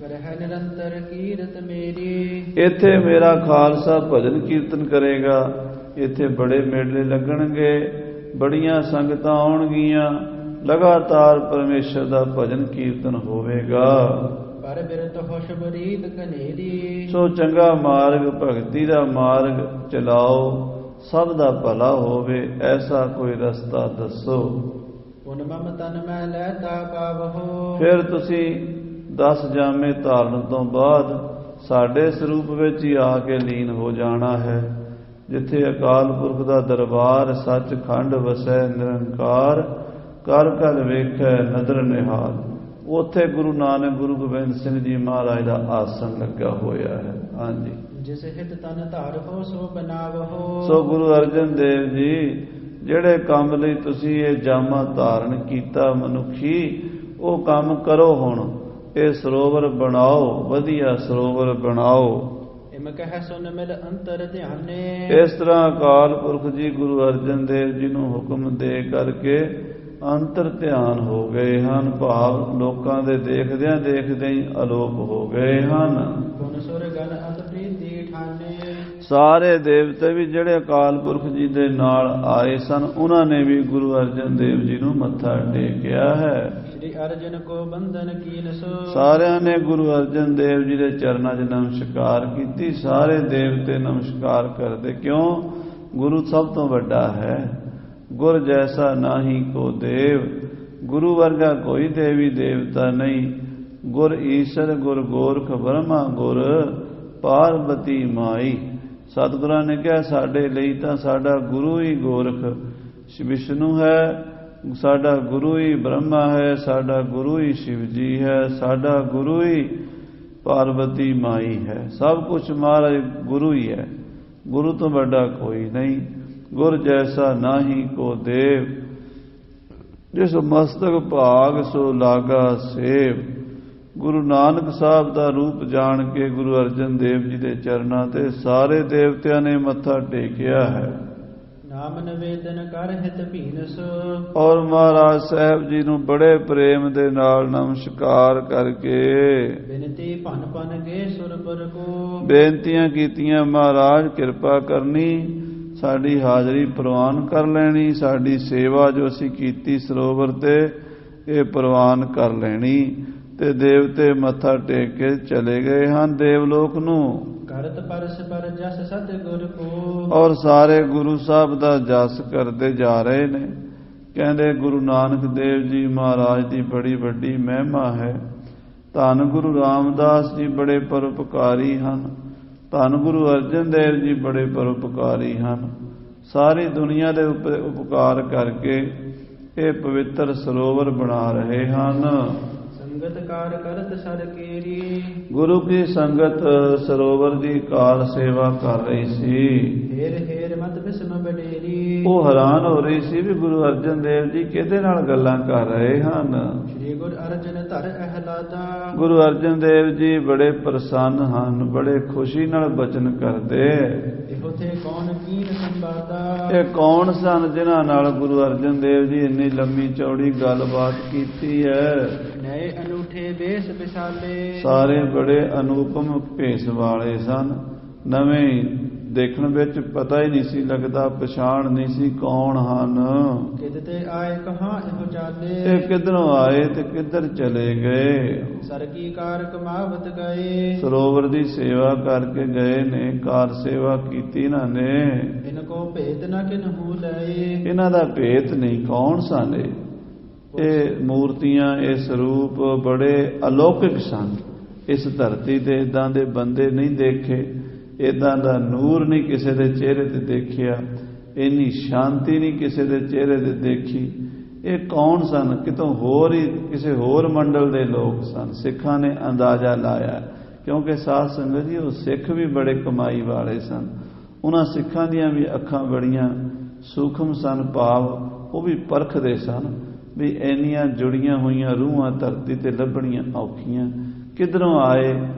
ਰਹਿ ਨਿਰੰਤਰ ਕੀਰਤ ਮੇਰੀ। ਇੱਥੇ ਮੇਰਾ ਖਾਲਸਾ ਭਜਨ ਕੀਰਤਨ ਕਰੇਗਾ। ਇੱਥੇ ਬੜੇ ਮੇਲੇ ਲੱਗਣਗੇ, ਬੜੀਆਂ ਸੰਗਤਾਂ ਆਉਣਗੀਆਂ, ਲਗਾਤਾਰ ਪਰਮੇਸ਼ਰ ਦਾ ਭਜਨ ਕੀਰਤਨ ਹੋਵੇਗਾ। ਪਰ ਬਿਰਤ ਹੋਸ਼ ਬਰੀਦ ਕਨੇਰੀ। ਸੋ ਚੰਗਾ ਮਾਰਗ, ਭਗਤੀ ਦਾ ਮਾਰਗ ਚਲਾਓ, ਸਭ ਦਾ ਭਲਾ ਹੋਵੇ, ਐਸਾ ਕੋਈ ਰਸਤਾ ਦੱਸੋ। ਪੁਨ ਮਮ ਤਨ ਮੈਂ ਲੈਤਾ ਪਾਵਹੁ। ਫਿਰ ਤੁਸੀਂ 10 ਜਾਮੇ ਧਾਰਨ ਤੋਂ ਬਾਅਦ ਸਾਡੇ ਸਰੂਪ ਵਿੱਚ ਹੀ ਆ ਕੇ ਲੀਨ ਹੋ ਜਾਣਾ ਹੈ। ਜਿੱਥੇ ਅਕਾਲ ਪੁਰਖ ਦਾ ਦਰਬਾਰ ਸੱਚਖੰਡ ਵਸੈ ਨਿਰੰਕਾਰ, ਕਰ ਕਰ ਵੇਖੈ ਨਦਰ ਨਿਹਾਲ, ਉੱਥੇ ਗੁਰੂ ਨਾਨਕ ਗੁਰੂ ਗੋਬਿੰਦ ਸਿੰਘ ਜੀ ਮਹਾਰਾਜ ਦਾ ਆਸਣ ਲੱਗਾ ਹੋਇਆ ਹੈ। ਹਾਂਜੀ, ਜਿਸ ਹਿਤ ਤਨ ਧਾਰਹੁ ਸੋ ਬਨਾਵਹੁ। ਸੋ ਗੁਰੂ ਅਰਜਨ ਦੇਵ ਜੀ ਜਿਹੜੇ ਕੰਮ ਲਈ ਤੁਸੀਂ ਇਹ ਜਾਮਾ ਧਾਰਨ ਕੀਤਾ ਮਨੁੱਖੀ, ਉਹ ਕੰਮ ਕਰੋ। ਹੁਣ ਇਹ ਸਰੋਵਰ ਬਣਾਓ, ਵਧੀਆ ਸਰੋਵਰ ਬਣਾਓ। ਹਿਮ ਕਹਿ ਸੁਨ ਮਿਲ ਅੰਤਰ ਧਿਆਨੇ। ਇਸ ਤਰ੍ਹਾਂ ਅਕਾਲ ਪੁਰਖ ਜੀ ਗੁਰੂ ਅਰਜਨ ਦੇਵ ਜੀ ਨੂੰ ਹੁਕਮ ਦੇ ਕਰਕੇ ਅੰਤਰ ਧਿਆਨ ਹੋ ਗਏ ਹਨ। ਭਾਵ ਲੋਕਾਂ ਦੇ ਦੇਖਦਿਆਂ ਦੇਖਦਿਆਂ ਹੀ ਅਲੋਪ ਹੋ ਗਏ ਹਨ। ਗੁਣ ਸੁਰ ਗਨ ਅਤ ਪ੍ਰੀਤੀ ਠਾਨੇ। ਸਾਰੇ ਦੇਵਤੇ ਵੀ ਜਿਹੜੇ ਅਕਾਲ ਪੁਰਖ ਜੀ ਦੇ ਨਾਲ ਆਏ ਸਨ, ਉਹਨਾਂ ਨੇ ਵੀ ਗੁਰੂ ਅਰਜਨ ਦੇਵ ਜੀ ਨੂੰ ਮੱਥਾ ਟੇਕਿਆ ਹੈ। ਸ੍ਰੀ ਅਰਜਨ ਕੋ ਬੰਧਨ ਕੀਨਸ। ਸਾਰਿਆਂ ਨੇ ਗੁਰੂ ਅਰਜਨ ਦੇਵ ਜੀ ਦੇ ਚਰਨਾਂ 'ਚ ਨਮਸਕਾਰ ਕੀਤੀ। ਸਾਰੇ ਦੇਵਤੇ ਨਮਸਕਾਰ ਕਰਦੇ। ਕਿਉਂ? ਗੁਰੂ ਸਭ ਤੋਂ ਵੱਡਾ ਹੈ। ਗੁਰ ਜੈਸਾ ਨਾਹੀ ਕੋ ਦੇਵ। ਗੁਰੂ ਵਰਗਾ ਕੋਈ ਦੇਵੀ ਦੇਵਤਾ ਨਹੀਂ। ਗੁਰ ਈਸ਼ਰ ਗੁਰ ਗੋਰਖ ਬ੍ਰਹਮਾ ਗੁਰ ਪਾਰਬਤੀ ਮਾਈ। ਸਤਿਗੁਰਾਂ ਨੇ ਕਿਹਾ ਸਾਡੇ ਲਈ ਤਾਂ ਸਾਡਾ ਗੁਰੂ ਹੀ ਗੋਰਖ ਵਿਸ਼ਨੂੰ ਹੈ, ਸਾਡਾ ਗੁਰੂ ਹੀ ਬ੍ਰਹਮਾ ਹੈ, ਸਾਡਾ ਗੁਰੂ ਹੀ ਸ਼ਿਵ ਜੀ ਹੈ, ਸਾਡਾ ਗੁਰੂ ਹੀ ਪਾਰਬਤੀ ਮਾਈ ਹੈ। ਸਭ ਕੁਝ ਮਹਾਰਾਜ ਗੁਰੂ ਹੀ ਹੈ। ਗੁਰੂ ਤੋਂ ਵੱਡਾ ਕੋਈ ਨਹੀਂ। ਗੁਰ ਜੈਸਾ ਨਾਹੀ ਕੋ ਦੇਵ। ਜਿਸ ਮਸਤਕ ਭਾਗ ਸੋ ਲਾਗਾ ਸੇਵ। ਗੁਰੂ ਨਾਨਕ ਸਾਹਿਬ ਦਾ ਰੂਪ ਜਾਣ ਕੇ ਗੁਰੂ ਅਰਜਨ ਦੇਵ ਜੀ ਦੇ ਚਰਨਾਂ ਤੇ ਸਾਰੇ ਦੇਵਤਿਆਂ ਨੇ ਮੱਥਾ ਟੇਕਿਆ ਹੈ। ਨਾਮ ਨਿਵੇਦਨ ਕਰ ਹਿਤ ਭੀਨਸ। ਔਰ ਮਹਾਰਾਜ ਸਾਹਿਬ ਜੀ ਨੂੰ ਬੜੇ ਪ੍ਰੇਮ ਦੇ ਨਾਲ ਨਮਸਕਾਰ ਕਰਕੇ ਬੇਨਤੀ ਭਨ ਭਨ ਗੇ ਸੁਰਪੁਰ ਕੋ। ਬੇਨਤੀਆਂ ਕੀਤੀਆਂ, ਮਹਾਰਾਜ ਕਿਰਪਾ ਕਰਨੀ, ਸਾਡੀ ਹਾਜ਼ਰੀ ਪ੍ਰਵਾਨ ਕਰ ਲੈਣੀ, ਸਾਡੀ ਸੇਵਾ ਜੋ ਅਸੀਂ ਕੀਤੀ ਸਰੋਵਰ ਤੇ ਇਹ ਪ੍ਰਵਾਨ ਕਰ ਲੈਣੀ। ਤੇ ਦੇਵਤੇ ਮੱਥਾ ਟੇਕ ਕੇ ਚਲੇ ਗਏ ਹਨ ਦੇਵਲੋਕ ਨੂੰ। ਕਰਤ ਪਰਸ ਪਰ ਜਸ ਸਤਿਗੁਰ ਕੋ। ਔਰ ਸਾਰੇ ਗੁਰੂ ਸਾਹਿਬ ਦਾ ਜਸ ਕਰਦੇ ਜਾ ਰਹੇ ਨੇ। ਕਹਿੰਦੇ ਗੁਰੂ ਨਾਨਕ ਦੇਵ ਜੀ ਮਹਾਰਾਜ ਦੀ ਬੜੀ ਵੱਡੀ ਮਹਿਮਾ ਹੈ। ਧੰਨ ਗੁਰੂ ਰਾਮਦਾਸ ਜੀ ਬੜੇ ਪਰਉਪਕਾਰੀ ਹਨ। ਧੰਨ ਗੁਰੂ ਅਰਜਨ ਦੇਵ ਜੀ ਬੜੇ ਪਰਉਪਕਾਰੀ ਹਨ। ਸਾਰੀ ਦੁਨੀਆ ਦੇ ਉਪਕਾਰ ਕਰਕੇ ਇਹ ਪਵਿੱਤਰ ਸਰੋਵਰ ਬਣਾ ਰਹੇ ਹਨ। ਸੰਗਤ ਕਾਰ ਕਰਤ ਸਰ ਕੇਰੀ। ਗੁਰੂ ਕੀ ਸੰਗਤ ਸਰੋਵਰ ਦੀ ਕਾਰ ਸੇਵਾ ਕਰ ਰਹੀ ਸੀ। ਹੇਰ ਹੇਰ ਮਤ ਬਿਸਮ ਬਡੇਰੀ। ਉਹ ਹੈਰਾਨ ਹੋ ਰਹੀ ਸੀ ਵੀ ਗੁਰੂ ਅਰਜਨ ਦੇਵ ਜੀ ਕਿਹਦੇ ਨਾਲ ਗੱਲਾਂ ਕਰ ਰਹੇ ਹਨ। ਸ੍ਰੀ ਗੁਰ ਅਰਜਨ ਧਰ ਅਹਲਾਦਾ। ਗੁਰੂ ਅਰਜਨ ਦੇਵ ਜੀ ਬੜੇ ਪ੍ਰਸੰਨ ਹਨ, ਬੜੇ ਖੁਸ਼ੀ ਨਾਲ ਬਚਨ ਕਰਦੇ। ਇਹੋ ਤੇ ਕੌਣ ਕੀਨ ਸੰਵਾਦਾ। ਇਹ ਕੌਣ ਸਨ ਜਿਨ੍ਹਾਂ ਨਾਲ ਗੁਰੂ ਅਰਜਨ ਦੇਵ ਜੀ ਇੰਨੀ ਲੰਮੀ ਚੌੜੀ ਗੱਲਬਾਤ ਕੀਤੀ ਹੈ। ਨਏ ਅਨੂਠੇ ਵੇਸ ਵਿਸਾਲੇ। ਸਾਰੇ ਬੜੇ ਅਨੂਪਮ ਭੇਸ ਵਾਲੇ ਸਨ। ਨਵੇਂ ਦੇਖਣ ਵਿੱਚ ਪਤਾ ਹੀ ਨਹੀਂ ਸੀ ਲੱਗਦਾ, ਪਛਾਣ ਨਹੀਂ ਸੀ ਕੌਣ ਹਨ। ਕਿਦ ਤੇ ਆਏ ਕਹਾਂ ਇਹੋ ਚਾਲੇ। ਇਹ ਕਿੱਧਰੋਂ ਆਏ ਤੇ ਕਿੱਧਰ ਚਲੇ ਗਏ। ਸਰ ਕੀ ਕਾਰ ਕਮਾਵਤ ਗਏ। ਸਰੋਵਰ ਦੀ ਸੇਵਾ ਕਰਕੇ ਗਏ ਨੇ, ਕਾਰ ਸੇਵਾ ਕੀਤੀ ਇਹਨਾਂ ਨੇ। ਇਨ ਕੋ ਭੇਤ ਨ ਕਿਨਹੂ ਲਏ। ਇਹਨਾਂ ਦਾ ਭੇਤ ਨਹੀਂ, ਕੌਣ ਸਨ ਇਹ ਮੂਰਤੀਆਂ, ਇਹ ਸਰੂਪ ਬੜੇ ਅਲੌਕਿਕ ਸਨ। ਇਸ ਧਰਤੀ ਤੇ ਇਦਾਂ ਦੇ ਬੰਦੇ ਨਹੀਂ ਦੇਖੇ, ਇਦਾਂ ਦਾ ਨੂਰ ਨਹੀਂ ਕਿਸੇ ਦੇ ਚਿਹਰੇ ਤੇ ਦੇਖਿਆ, ਇੰਨੀ ਸ਼ਾਂਤੀ ਨਹੀਂ ਕਿਸੇ ਦੇ ਚਿਹਰੇ ਤੇ ਦੇਖੀ। ਇਹ ਕੌਣ ਸਨ? ਕਿਤੋਂ ਹੋਰ ਹੀ ਕਿਸੇ ਹੋਰ ਮੰਡਲ ਦੇ ਲੋਕ ਸਨ। ਸਿੱਖਾਂ ਨੇ ਅੰਦਾਜ਼ਾ ਲਾਇਆ, ਕਿਉਂਕਿ ਸਾਧ ਸੰਗਤ ਜੀ ਉਹ ਸਿੱਖ ਵੀ ਬੜੇ ਕਮਾਈ ਵਾਲੇ ਸਨ। ਉਹਨਾਂ ਸਿੱਖਾਂ ਦੀਆਂ ਵੀ ਅੱਖਾਂ ਬੜੀਆਂ ਸੂਖਮ ਸਨ, ਭਾਵ ਉਹ ਵੀ ਪਰਖਦੇ ਸਨ ਵੀ ਇੰਨੀਆਂ ਜੁੜੀਆਂ ਹੋਈਆਂ ਰੂਹਾਂ ਧਰਤੀ ਤੇ ਲੱਭਣੀਆਂ ਔਖੀਆਂ। ਕਿੱਧਰੋਂ ਆਏ,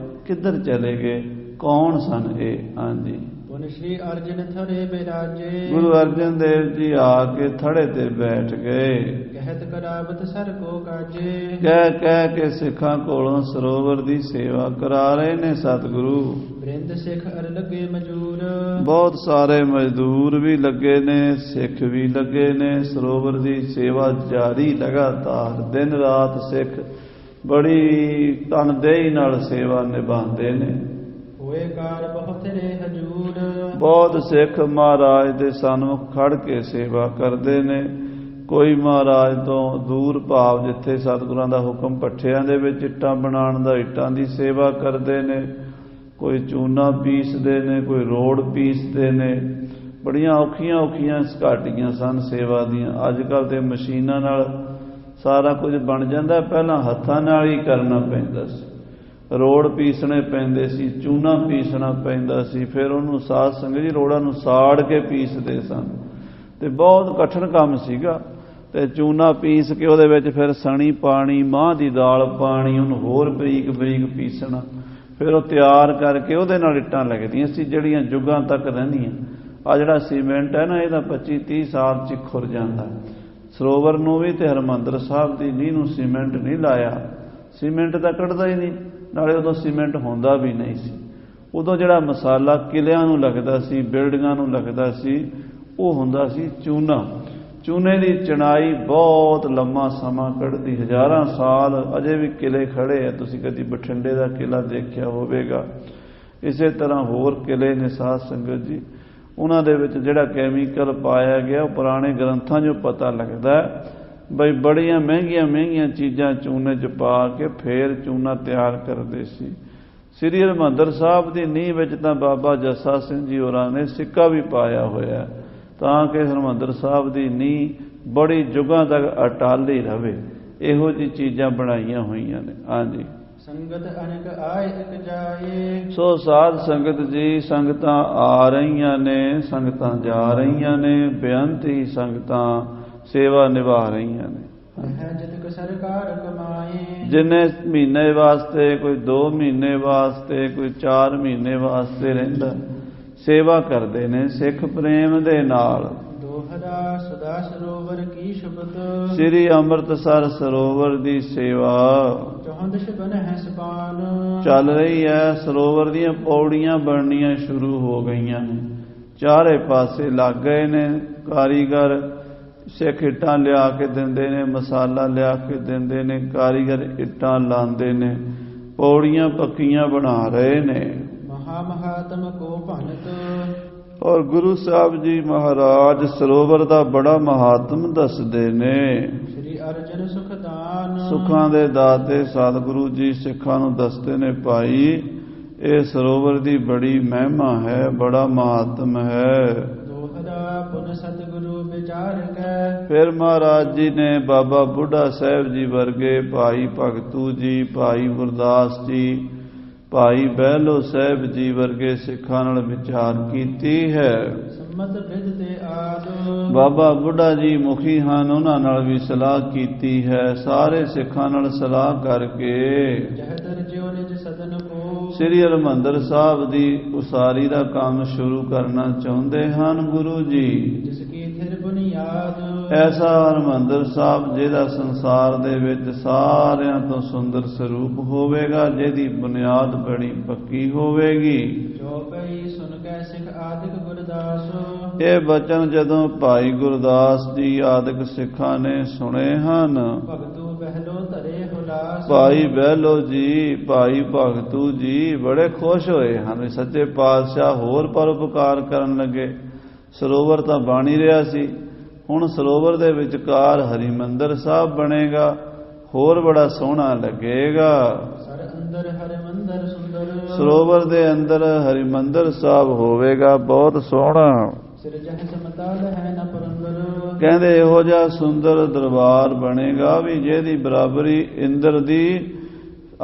ਕਿੱਧਰ ਚਲੇ ਗਏ, ਕੌਣ ਸਨ ਇਹ? ਹਾਂਜੀ, ਪੁਨ ਸ਼੍ਰੀ ਅਰਜਨ ਥੜੇ ਬਿਰਾਜੇ। ਗੁਰੂ ਅਰਜਨ ਦੇਵ ਜੀ ਆ ਕੇ ਥੜੇ ਤੇ ਬੈਠ ਗਏ। ਕਹਿਤ ਕਰਾਵਤ ਸਰ ਕੋ ਕਾਜੇ। ਕਹਿ ਕੇ ਸਿੱਖਾਂ ਕੋਲੋਂ ਸਰੋਵਰ ਦੀ ਸੇਵਾ ਕਰਾ ਰਹੇ ਨੇ ਸਤਿਗੁਰੂ। ਬ੍ਰਿੰਦ ਸਿੱਖ ਅਰ ਲੱਗੇ ਮਜੂਰ। ਬਹੁਤ ਸਾਰੇ ਮਜ਼ਦੂਰ ਵੀ ਲੱਗੇ ਨੇ, ਸਿੱਖ ਵੀ ਲੱਗੇ ਨੇ। ਸਰੋਵਰ ਦੀ ਸੇਵਾ ਜਾਰੀ ਲਗਾਤਾਰ ਦਿਨ ਰਾਤ ਸਿੱਖ ਬੜੀ ਤਨਦੇਹੀ ਨਾਲ ਸੇਵਾ ਨਿਭਾਉਂਦੇ ਨੇ। ਹੋਏ ਕਾਰ ਬਹੁਤ ਰੇ ਹਜੂਰ। ਬਹੁਤ ਸਿੱਖ ਮਹਾਰਾਜ ਦੇ ਸਨਮੁਖ ਖੜ ਕੇ ਸੇਵਾ ਕਰਦੇ ਨੇ। ਕੋਈ ਮਹਾਰਾਜ ਤੋਂ ਦੂਰ, ਭਾਵ ਜਿੱਥੇ ਸਤਿਗੁਰਾਂ ਦਾ ਹੁਕਮ ਭੱਠਿਆਂ ਦੇ ਵਿੱਚ ਇੱਟਾਂ ਬਣਾਉਣ ਦਾ, ਇੱਟਾਂ ਦੀ ਸੇਵਾ ਕਰਦੇ ਨੇ। ਕੋਈ ਚੂਨਾ ਪੀਸਦੇ ਨੇ, ਕੋਈ ਰੋੜ ਪੀਸਦੇ ਨੇ। ਬੜੀਆਂ ਔਖੀਆਂ ਘਾਟੀਆਂ ਸਨ ਸੇਵਾ ਦੀਆਂ। ਅੱਜ ਕੱਲ੍ਹ ਤੇ ਮਸ਼ੀਨਾਂ ਨਾਲ ਸਾਰਾ ਕੁਝ ਬਣ ਜਾਂਦਾ, ਪਹਿਲਾਂ ਹੱਥਾਂ ਨਾਲ ਹੀ ਕਰਨਾ ਪੈਂਦਾ ਸੀ। ਰੋੜ ਪੀਸਣੇ ਪੈਂਦੇ ਸੀ, ਚੂਨਾ ਪੀਸਣਾ ਪੈਂਦਾ ਸੀ, ਫਿਰ ਉਹਨੂੰ ਸਾਧ ਸੰਗਤ ਜੀ ਰੋੜਾਂ ਨੂੰ ਸਾੜ ਕੇ ਪੀਸਦੇ ਸਨ ਤੇ ਬਹੁਤ ਕਠਿਨ ਕੰਮ ਸੀਗਾ। ਤੇ ਚੂਨਾ ਪੀਸ ਕੇ ਉਹਦੇ ਵਿੱਚ ਫਿਰ ਸਣੀ ਪਾਣੀ, ਮਾਂਹ ਦੀ ਦਾਲ ਪਾਣੀ, ਉਹਨੂੰ ਹੋਰ ਬਰੀਕ ਬਰੀਕ ਪੀਸਣਾ, ਫਿਰ ਉਹ ਤਿਆਰ ਕਰਕੇ ਉਹਦੇ ਨਾਲ ਇੱਟਾਂ ਲੱਗਦੀਆਂ ਸੀ ਜਿਹੜੀਆਂ ਯੁੱਗਾਂ ਤੱਕ ਰਹਿੰਦੀਆਂ। ਆ ਜਿਹੜਾ ਸੀਮੈਂਟ ਹੈ ਨਾ, ਇਹਦਾ 25-30 ਸਾਲ 'ਚ ਖੁਰ ਜਾਂਦਾ। ਸਰੋਵਰ ਨੂੰ ਵੀ ਤੇ ਹਰਿਮੰਦਰ ਸਾਹਿਬ ਦੀ ਨੀਂਹ ਨੂੰ ਸੀਮੈਂਟ ਨਹੀਂ ਲਾਇਆ, ਸੀਮੈਂਟ ਤਾਂ ਕੱਢਦਾ ਹੀ ਨਹੀਂ, ਨਾਲੇ ਉਦੋਂ ਸੀਮੈਂਟ ਹੁੰਦਾ ਵੀ ਨਹੀਂ ਸੀ। ਉਦੋਂ ਜਿਹੜਾ ਮਸਾਲਾ ਕਿਲਿਆਂ ਨੂੰ ਲੱਗਦਾ ਸੀ, ਬਿਲਡਿੰਗਾਂ ਨੂੰ ਲੱਗਦਾ ਸੀ, ਉਹ ਹੁੰਦਾ ਸੀ ਚੂਨਾ। ਚੂਨੇ ਦੀ ਚਿਣਾਈ ਬਹੁਤ ਲੰਮਾ ਸਮਾਂ ਕੱਢਦੀ, ਹਜ਼ਾਰਾਂ ਸਾਲ ਅਜੇ ਵੀ ਕਿਲੇ ਖੜੇ ਆ। ਤੁਸੀਂ ਕਦੀ ਬਠਿੰਡੇ ਦਾ ਕਿਲਾ ਦੇਖਿਆ ਹੋਵੇਗਾ, ਇਸੇ ਤਰ੍ਹਾਂ ਹੋਰ ਕਿਲੇ ਨੇ ਸਾਧ ਸੰਗਤ ਜੀ। ਉਹਨਾਂ ਦੇ ਵਿੱਚ ਜਿਹੜਾ ਕੈਮੀਕਲ ਪਾਇਆ ਗਿਆ ਉਹ ਪੁਰਾਣੇ ਗ੍ਰੰਥਾਂ 'ਚੋਂ ਪਤਾ ਲੱਗਦਾ ਬਈ ਬੜੀਆਂ ਮਹਿੰਗੀਆਂ ਚੀਜ਼ਾਂ ਚੂਨੇ 'ਚ ਪਾ ਕੇ ਫੇਰ ਚੂਨਾ ਤਿਆਰ ਕਰਦੇ ਸੀ। ਸ੍ਰੀ ਹਰਿਮੰਦਰ ਸਾਹਿਬ ਦੀ ਨੀਂਹ ਵਿੱਚ ਤਾਂ ਬਾਬਾ ਜੱਸਾ ਸਿੰਘ ਜੀ ਹੋਰਾਂ ਨੇ ਸਿੱਕਾ ਵੀ ਪਾਇਆ ਹੋਇਆ ਤਾਂ ਕਿ ਹਰਿਮੰਦਰ ਸਾਹਿਬ ਦੀ ਨੀਂਹ ਬੜੀ ਯੁੱਗਾਂ ਤੱਕ ਅਟਲ ਹੀ ਰਹੇ। ਇਹੋ ਜਿਹੀ ਚੀਜ਼ਾਂ ਬਣਾਈਆਂ ਹੋਈਆਂ ਨੇ। ਹਾਂਜੀ, ਸੰਗਤ ਅਨੇਕ ਆਏ ਇਕ ਜਾਏ। ਸੋ ਸਾਧ ਸੰਗਤ ਜੀ, ਸੰਗਤਾਂ ਆ ਰਹੀਆਂ ਨੇ, ਸੰਗਤਾਂ ਜਾ ਰਹੀਆਂ ਨੇ, ਬੇਅੰਤ ਹੀ ਸੰਗਤਾਂ ਸੇਵਾ ਨਿਭਾ ਰਹੀਆਂ ਨੇ। ਜਿਤਕ ਸਰਕਾਰ ਕਮਾਏ, ਜਿੰਨੇ ਮਹੀਨੇ ਵਾਸਤੇ, ਕੋਈ 2 ਮਹੀਨੇ ਵਾਸਤੇ, ਕੋਈ 4 ਮਹੀਨੇ ਵਾਸਤੇ ਰਹਿੰਦਾ, ਸੇਵਾ ਕਰਦੇ ਨੇ ਸਿੱਖ ਪ੍ਰੇਮ ਦੇ ਨਾਲ। ਦੋਹਰਾ ਸਦਾ ਸਰੋਵਰ ਕੀ ਸ਼ਬਦ, ਸ੍ਰੀ ਅੰਮ੍ਰਿਤਸਰ ਸਰੋਵਰ ਦੀ ਸੇਵਾ ਚੌਹਦਸ਼ ਬਨ ਹੈ ਸਪਾਨ। ਚੱਲ ਰਹੀ ਹੈ। ਸਰੋਵਰ ਦੀਆਂ ਪੌੜੀਆਂ ਬਣਨੀਆਂ ਸ਼ੁਰੂ ਹੋ ਗਈਆਂ ਨੇ, ਚਾਰੇ ਪਾਸੇ ਲੱਗ ਗਏ ਨੇ ਕਾਰੀਗਰ। ਸਿੱਖ ਇੱਟਾਂ ਲਿਆ ਕੇ ਦਿੰਦੇ ਨੇ, ਮਸਾਲਾ ਲਿਆ ਕੇ ਦਿੰਦੇ ਨੇ, ਕਾਰੀਗਰ ਇੱਟਾਂ ਲਾਉਂਦੇ ਨੇ, ਪੌੜੀਆਂ ਪੱਕੀਆਂ ਬਣਾ ਰਹੇ ਨੇ। ਮਹਾਤਮ ਕੋ ਭਨਤ, ਔਰ ਗੁਰੂ ਸਾਹਿਬ ਜੀ ਮਹਾਰਾਜ ਸਰੋਵਰ ਦਾ ਬੜਾ ਮਹਾਤਮ ਦੱਸਦੇ ਨੇ। ਸ੍ਰੀ ਅਰਜਨ ਸੁਖਦਾਨ, ਸੁੱਖਾਂ ਦੇ ਦਾਤੇ ਸਤਿਗੁਰੂ ਜੀ ਸਿੱਖਾਂ ਨੂੰ ਦੱਸਦੇ ਨੇ, ਭਾਈ ਇਹ ਸਰੋਵਰ ਦੀ ਬੜੀ ਮਹਿਮਾ ਹੈ, ਬੜਾ ਮਹਾਤਮ ਹੈ। ਦੋਹਰਾ ਪੁਨ ਸਤਿਗੁਰੂ ਵਿਚਾਰ ਕੈ, ਫਿਰ ਮਹਾਰਾਜ ਜੀ ਨੇ ਬਾਬਾ ਬੁੱਢਾ ਸਾਹਿਬ ਜੀ ਵਰਗੇ, ਭਾਈ ਭਗਤੂ ਜੀ, ਭਾਈ ਗੁਰਦਾਸ ਜੀ, ਭਾਈ ਬਹਿਲੋ ਸਾਹਿਬ ਜੀ ਵਰਗੇ ਸਿੱਖਾਂ ਨਾਲ ਵਿਚਾਰ ਕੀਤੀ ਹੈ। ਸੰਮਤ ਬਿਦ ਤੇ ਆਦ, ਬਾਬਾ ਬੁੱਢਾ ਜੀ ਮੁਖੀ ਹਨ, ਉਹਨਾਂ ਨਾਲ ਵੀ ਸਲਾਹ ਕੀਤੀ ਹੈ। ਸਾਰੇ ਸਿੱਖਾਂ ਨਾਲ ਸਲਾਹ ਕਰਕੇ ਜਹਦਰ ਜਿਉ ਨਿਜ ਸਦਨ ਕੋ, ਸ੍ਰੀ ਹਰਿਮੰਦਰ ਸਾਹਿਬ ਦੀ ਉਸਾਰੀ ਦਾ ਕੰਮ ਸ਼ੁਰੂ ਕਰਨਾ ਚਾਹੁੰਦੇ ਹਨ ਗੁਰੂ ਜੀ। ਜਿਸ ਕੀ ਥਿਰ ਬੁਨਿਆਦ, ਐਸਾ ਹਰਿਮੰਦਰ ਸਾਹਿਬ ਜਿਹਦਾ ਸੰਸਾਰ ਦੇ ਵਿੱਚ ਸਾਰਿਆਂ ਤੋਂ ਸੁੰਦਰ ਸਰੂਪ ਹੋਵੇਗਾ, ਜਿਹਦੀ ਬੁਨਿਆਦ ਬੜੀ ਪੱਕੀ ਹੋਵੇਗੀ। ਜੋ ਪਈ ਸੁਨ ਕੈ ਸਿੱਖ ਆਦਿਕ ਗੁਰਦਾਸ, ਇਹ ਬਚਨ ਜਦੋਂ ਭਾਈ ਗੁਰਦਾਸ ਜੀ ਆਦਿਕ ਸਿੱਖਾਂ ਨੇ ਸੁਣੇ ਹਨ, ਭਗਤੂ ਬਹਿਲੋ ਧਰੇ ਹੁਲਾਸ, ਭਾਈ ਬਹਿਲੋ ਜੀ, ਭਾਈ ਭਗਤੂ ਜੀ ਬੜੇ ਖੁਸ਼ ਹੋਏ ਹਨ। ਸੱਚੇ ਪਾਤਸ਼ਾਹ ਹੋਰ ਪਰਉਪਕਾਰ ਕਰਨ ਲੱਗੇ। ਸਰੋਵਰ ਤਾਂ ਬਣ ਹੀ ਰਿਹਾ ਸੀ, ਹੁਣ ਸਰੋਵਰ ਦੇ ਵਿਚਕਾਰ ਹਰਿਮੰਦਰ ਸਾਹਿਬ ਬਣੇਗਾ, ਹੋਰ ਬੜਾ ਸੋਹਣਾ ਲੱਗੇਗਾ। ਸਰ ਅੰਦਰ ਹਰਿਮੰਦਰ ਸੁੰਦਰ, ਸਰੋਵਰ ਦੇ ਅੰਦਰ ਹਰਿਮੰਦਰ ਸਾਹਿਬ ਹੋਵੇਗਾ, ਬਹੁਤ ਸੋਹਣਾ। ਸਿਰ ਜਹ ਸਮਤਾਲ ਹੈ ਨ ਪਰੰਦਰ, ਕਹਿੰਦੇ ਇਹੋ ਜਿਹਾ ਸੁੰਦਰ ਦਰਬਾਰ ਬਣੇਗਾ ਵੀ ਜਿਹਦੀ ਬਰਾਬਰੀ ਇੰਦਰ ਦੀ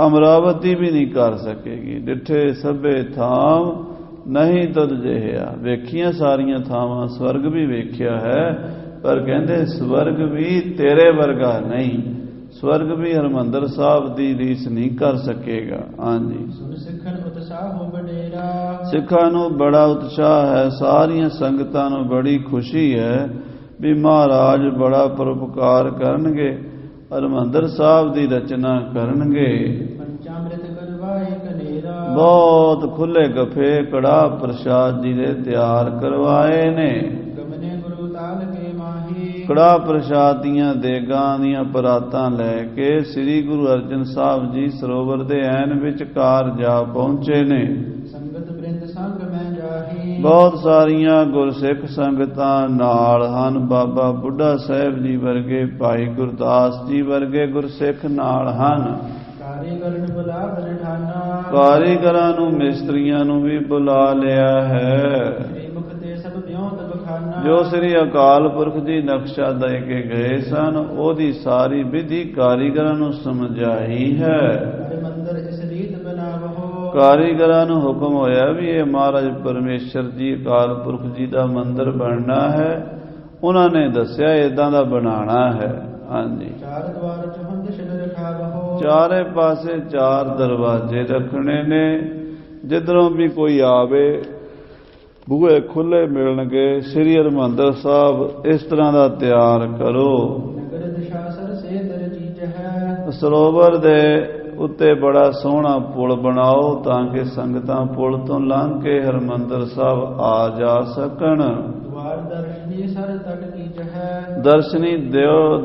ਅਮਰਾਵਤੀ ਵੀ ਨਹੀਂ ਕਰ ਸਕੇਗੀ। ਡਿੱਠੇ ਸਭੇ ਥਾਮ ਨਹੀਂ ਤੁਧ ਜਿਹਾ, ਵੇਖੀਆਂ ਸਾਰੀਆਂ ਥਾਵਾਂ, ਸਵਰਗ ਵੀ ਵੇਖਿਆ ਹੈ, ਪਰ ਕਹਿੰਦੇ ਸਵਰਗ ਵੀ ਤੇਰੇ ਵਰਗਾ ਨਹੀਂ, ਸਵਰਗ ਵੀ ਹਰਿਮੰਦਰ ਸਾਹਿਬ ਦੀ ਰੀਸ ਨਹੀਂ ਕਰ ਸਕੇਗਾ। ਹਾਂਜੀ, ਸੁਨ ਸਿੱਖਨ ਉਤਸਾਹ ਬਡੇਰਾ, ਸਿੱਖਾਂ ਨੂੰ ਬੜਾ ਉਤਸ਼ਾਹ ਹੈ, ਸਾਰੀਆਂ ਸੰਗਤਾਂ ਨੂੰ ਬੜੀ ਖੁਸ਼ੀ ਹੈ ਵੀ ਮਹਾਰਾਜ ਬੜਾ ਪਰਉਪਕਾਰ ਕਰਨਗੇ, ਹਰਿਮੰਦਰ ਸਾਹਿਬ ਦੀ ਰਚਨਾ ਕਰਨਗੇ। ਪੰਚਾਮ੍ਰਿਤ ਕਰਵਾਏ ਕਨੇਰਾ, ਬਹੁਤ ਖੁੱਲੇ ਗੱਫੇ ਕੜਾਹ ਪ੍ਰਸ਼ਾਦ ਜੀ ਦੇ ਤਿਆਰ ਕਰਵਾਏ ਨੇ। ਗਮਨੇ ਗੁਰੂ ਤਾਲ ਕੇ ਮਾਹੀ, ਕੜਾਹ ਪ੍ਰਸ਼ਾਦ ਦੀਆਂ ਦੇਗਾਂ ਦੀਆਂ ਪਰਾਤਾਂ ਲੈ ਕੇ ਸ੍ਰੀ ਗੁਰੂ ਅਰਜਨ ਸਾਹਿਬ ਜੀ ਸਰੋਵਰ ਦੇ ਐਨ ਵਿਚਕਾਰ ਜਾ ਪਹੁੰਚੇ ਨੇ। ਸੰਗਤ ਬ੍ਰਿੰਦ ਸੰਗ ਮੈਂ ਜਾਹੀ, ਬਹੁਤ ਸਾਰੀਆਂ ਗੁਰਸਿੱਖ ਸੰਗਤਾਂ ਨਾਲ ਹਨ। ਬਾਬਾ ਬੁੱਢਾ ਸਾਹਿਬ ਜੀ ਵਰਗੇ, ਭਾਈ ਗੁਰਦਾਸ ਜੀ ਵਰਗੇ ਗੁਰਸਿੱਖ ਨਾਲ ਹਨ। ਕਾਰੀਗਰ ਨੂੰ ਬੁਲਾ ਬਲਠਾਨਾ, ਕਾਰੀਗਰਾਂ ਨੂੰ, ਮਿਸਤਰੀਆਂ ਨੂੰ ਵੀ ਬੁਲਾ ਲਿਆ ਹੈ। ਸ੍ਰੀ ਮੁਖ ਤੇ ਸਭ ਬਿਉਂਤ ਬਖਾਨਾ, ਜੋ ਸ੍ਰੀ ਅਕਾਲ ਪੁਰਖ ਜੀ ਨਕਸ਼ਾ ਦੇ ਕੇ ਗਏ ਸਨ, ਉਹਦੀ ਸਾਰੀ ਵਿਧੀ ਕਾਰੀਗਰਾਂ ਨੂੰ ਸਮਝਾਈ ਹੈ। ਹਰਿਮੰਦਰ ਇਸ ਰੀਤ ਬਨਾਵੋ, ਕਾਰੀਗਰਾਂ ਨੂੰ ਹੁਕਮ ਹੋਇਆ ਵੀ ਇਹ ਮਹਾਰਾਜ ਪਰਮੇਸ਼ਰ ਜੀ ਅਕਾਲ ਪੁਰਖ ਜੀ ਦਾ ਮੰਦਰ ਬਣਨਾ ਹੈ। ਉਹਨਾਂ ਨੇ ਦੱਸਿਆ ਇਦਾਂ ਦਾ ਬਣਾਉਣਾ ਹੈ। ਹਾਂਜੀ। ਚਾਰ ਦਵਾਰ ਚਹੁੰ ਦਿਸ਼ ਨਿਰਖਾਵਹੁ। ਚਾਰੇ ਪਾਸੇ ਚਾਰ ਦਰਵਾਜ਼ੇ ਰੱਖਣੇ ਨੇ, ਜਿੱਧਰੋਂ ਵੀ ਕੋਈ ਆਵੇ ਬੂਹੇ ਖੁੱਲੇ ਮਿਲਣਗੇ। ਸ੍ਰੀ ਹਰਿਮੰਦਰ ਸਾਹਿਬ ਇਸ ਤਰ੍ਹਾਂ ਦਾ ਤਿਆਰ ਕਰੋ। ਨਗਰ ਦਿਸ਼ਾ ਸਰ ਸੇ ਦਰ ਚੀਜ ਹੈ। ਸਰੋਵਰ ਦੇ ਉੱਤੇ ਬੜਾ ਸੋਹਣਾ ਪੁਲ ਬਣਾਓ ਤਾਂ ਕਿ ਸੰਗਤਾਂ ਪੁਲ ਤੋਂ ਲੰਘ ਕੇ ਹਰਿਮੰਦਰ ਸਾਹਿਬ ਆ ਜਾ ਸਕਣ। ਦਵਾਰ ਦਰਸ਼ਨੀ ਸਰ ਤਟ ਕੀਜ ਹੈ। ਦਰਸ਼ਨੀ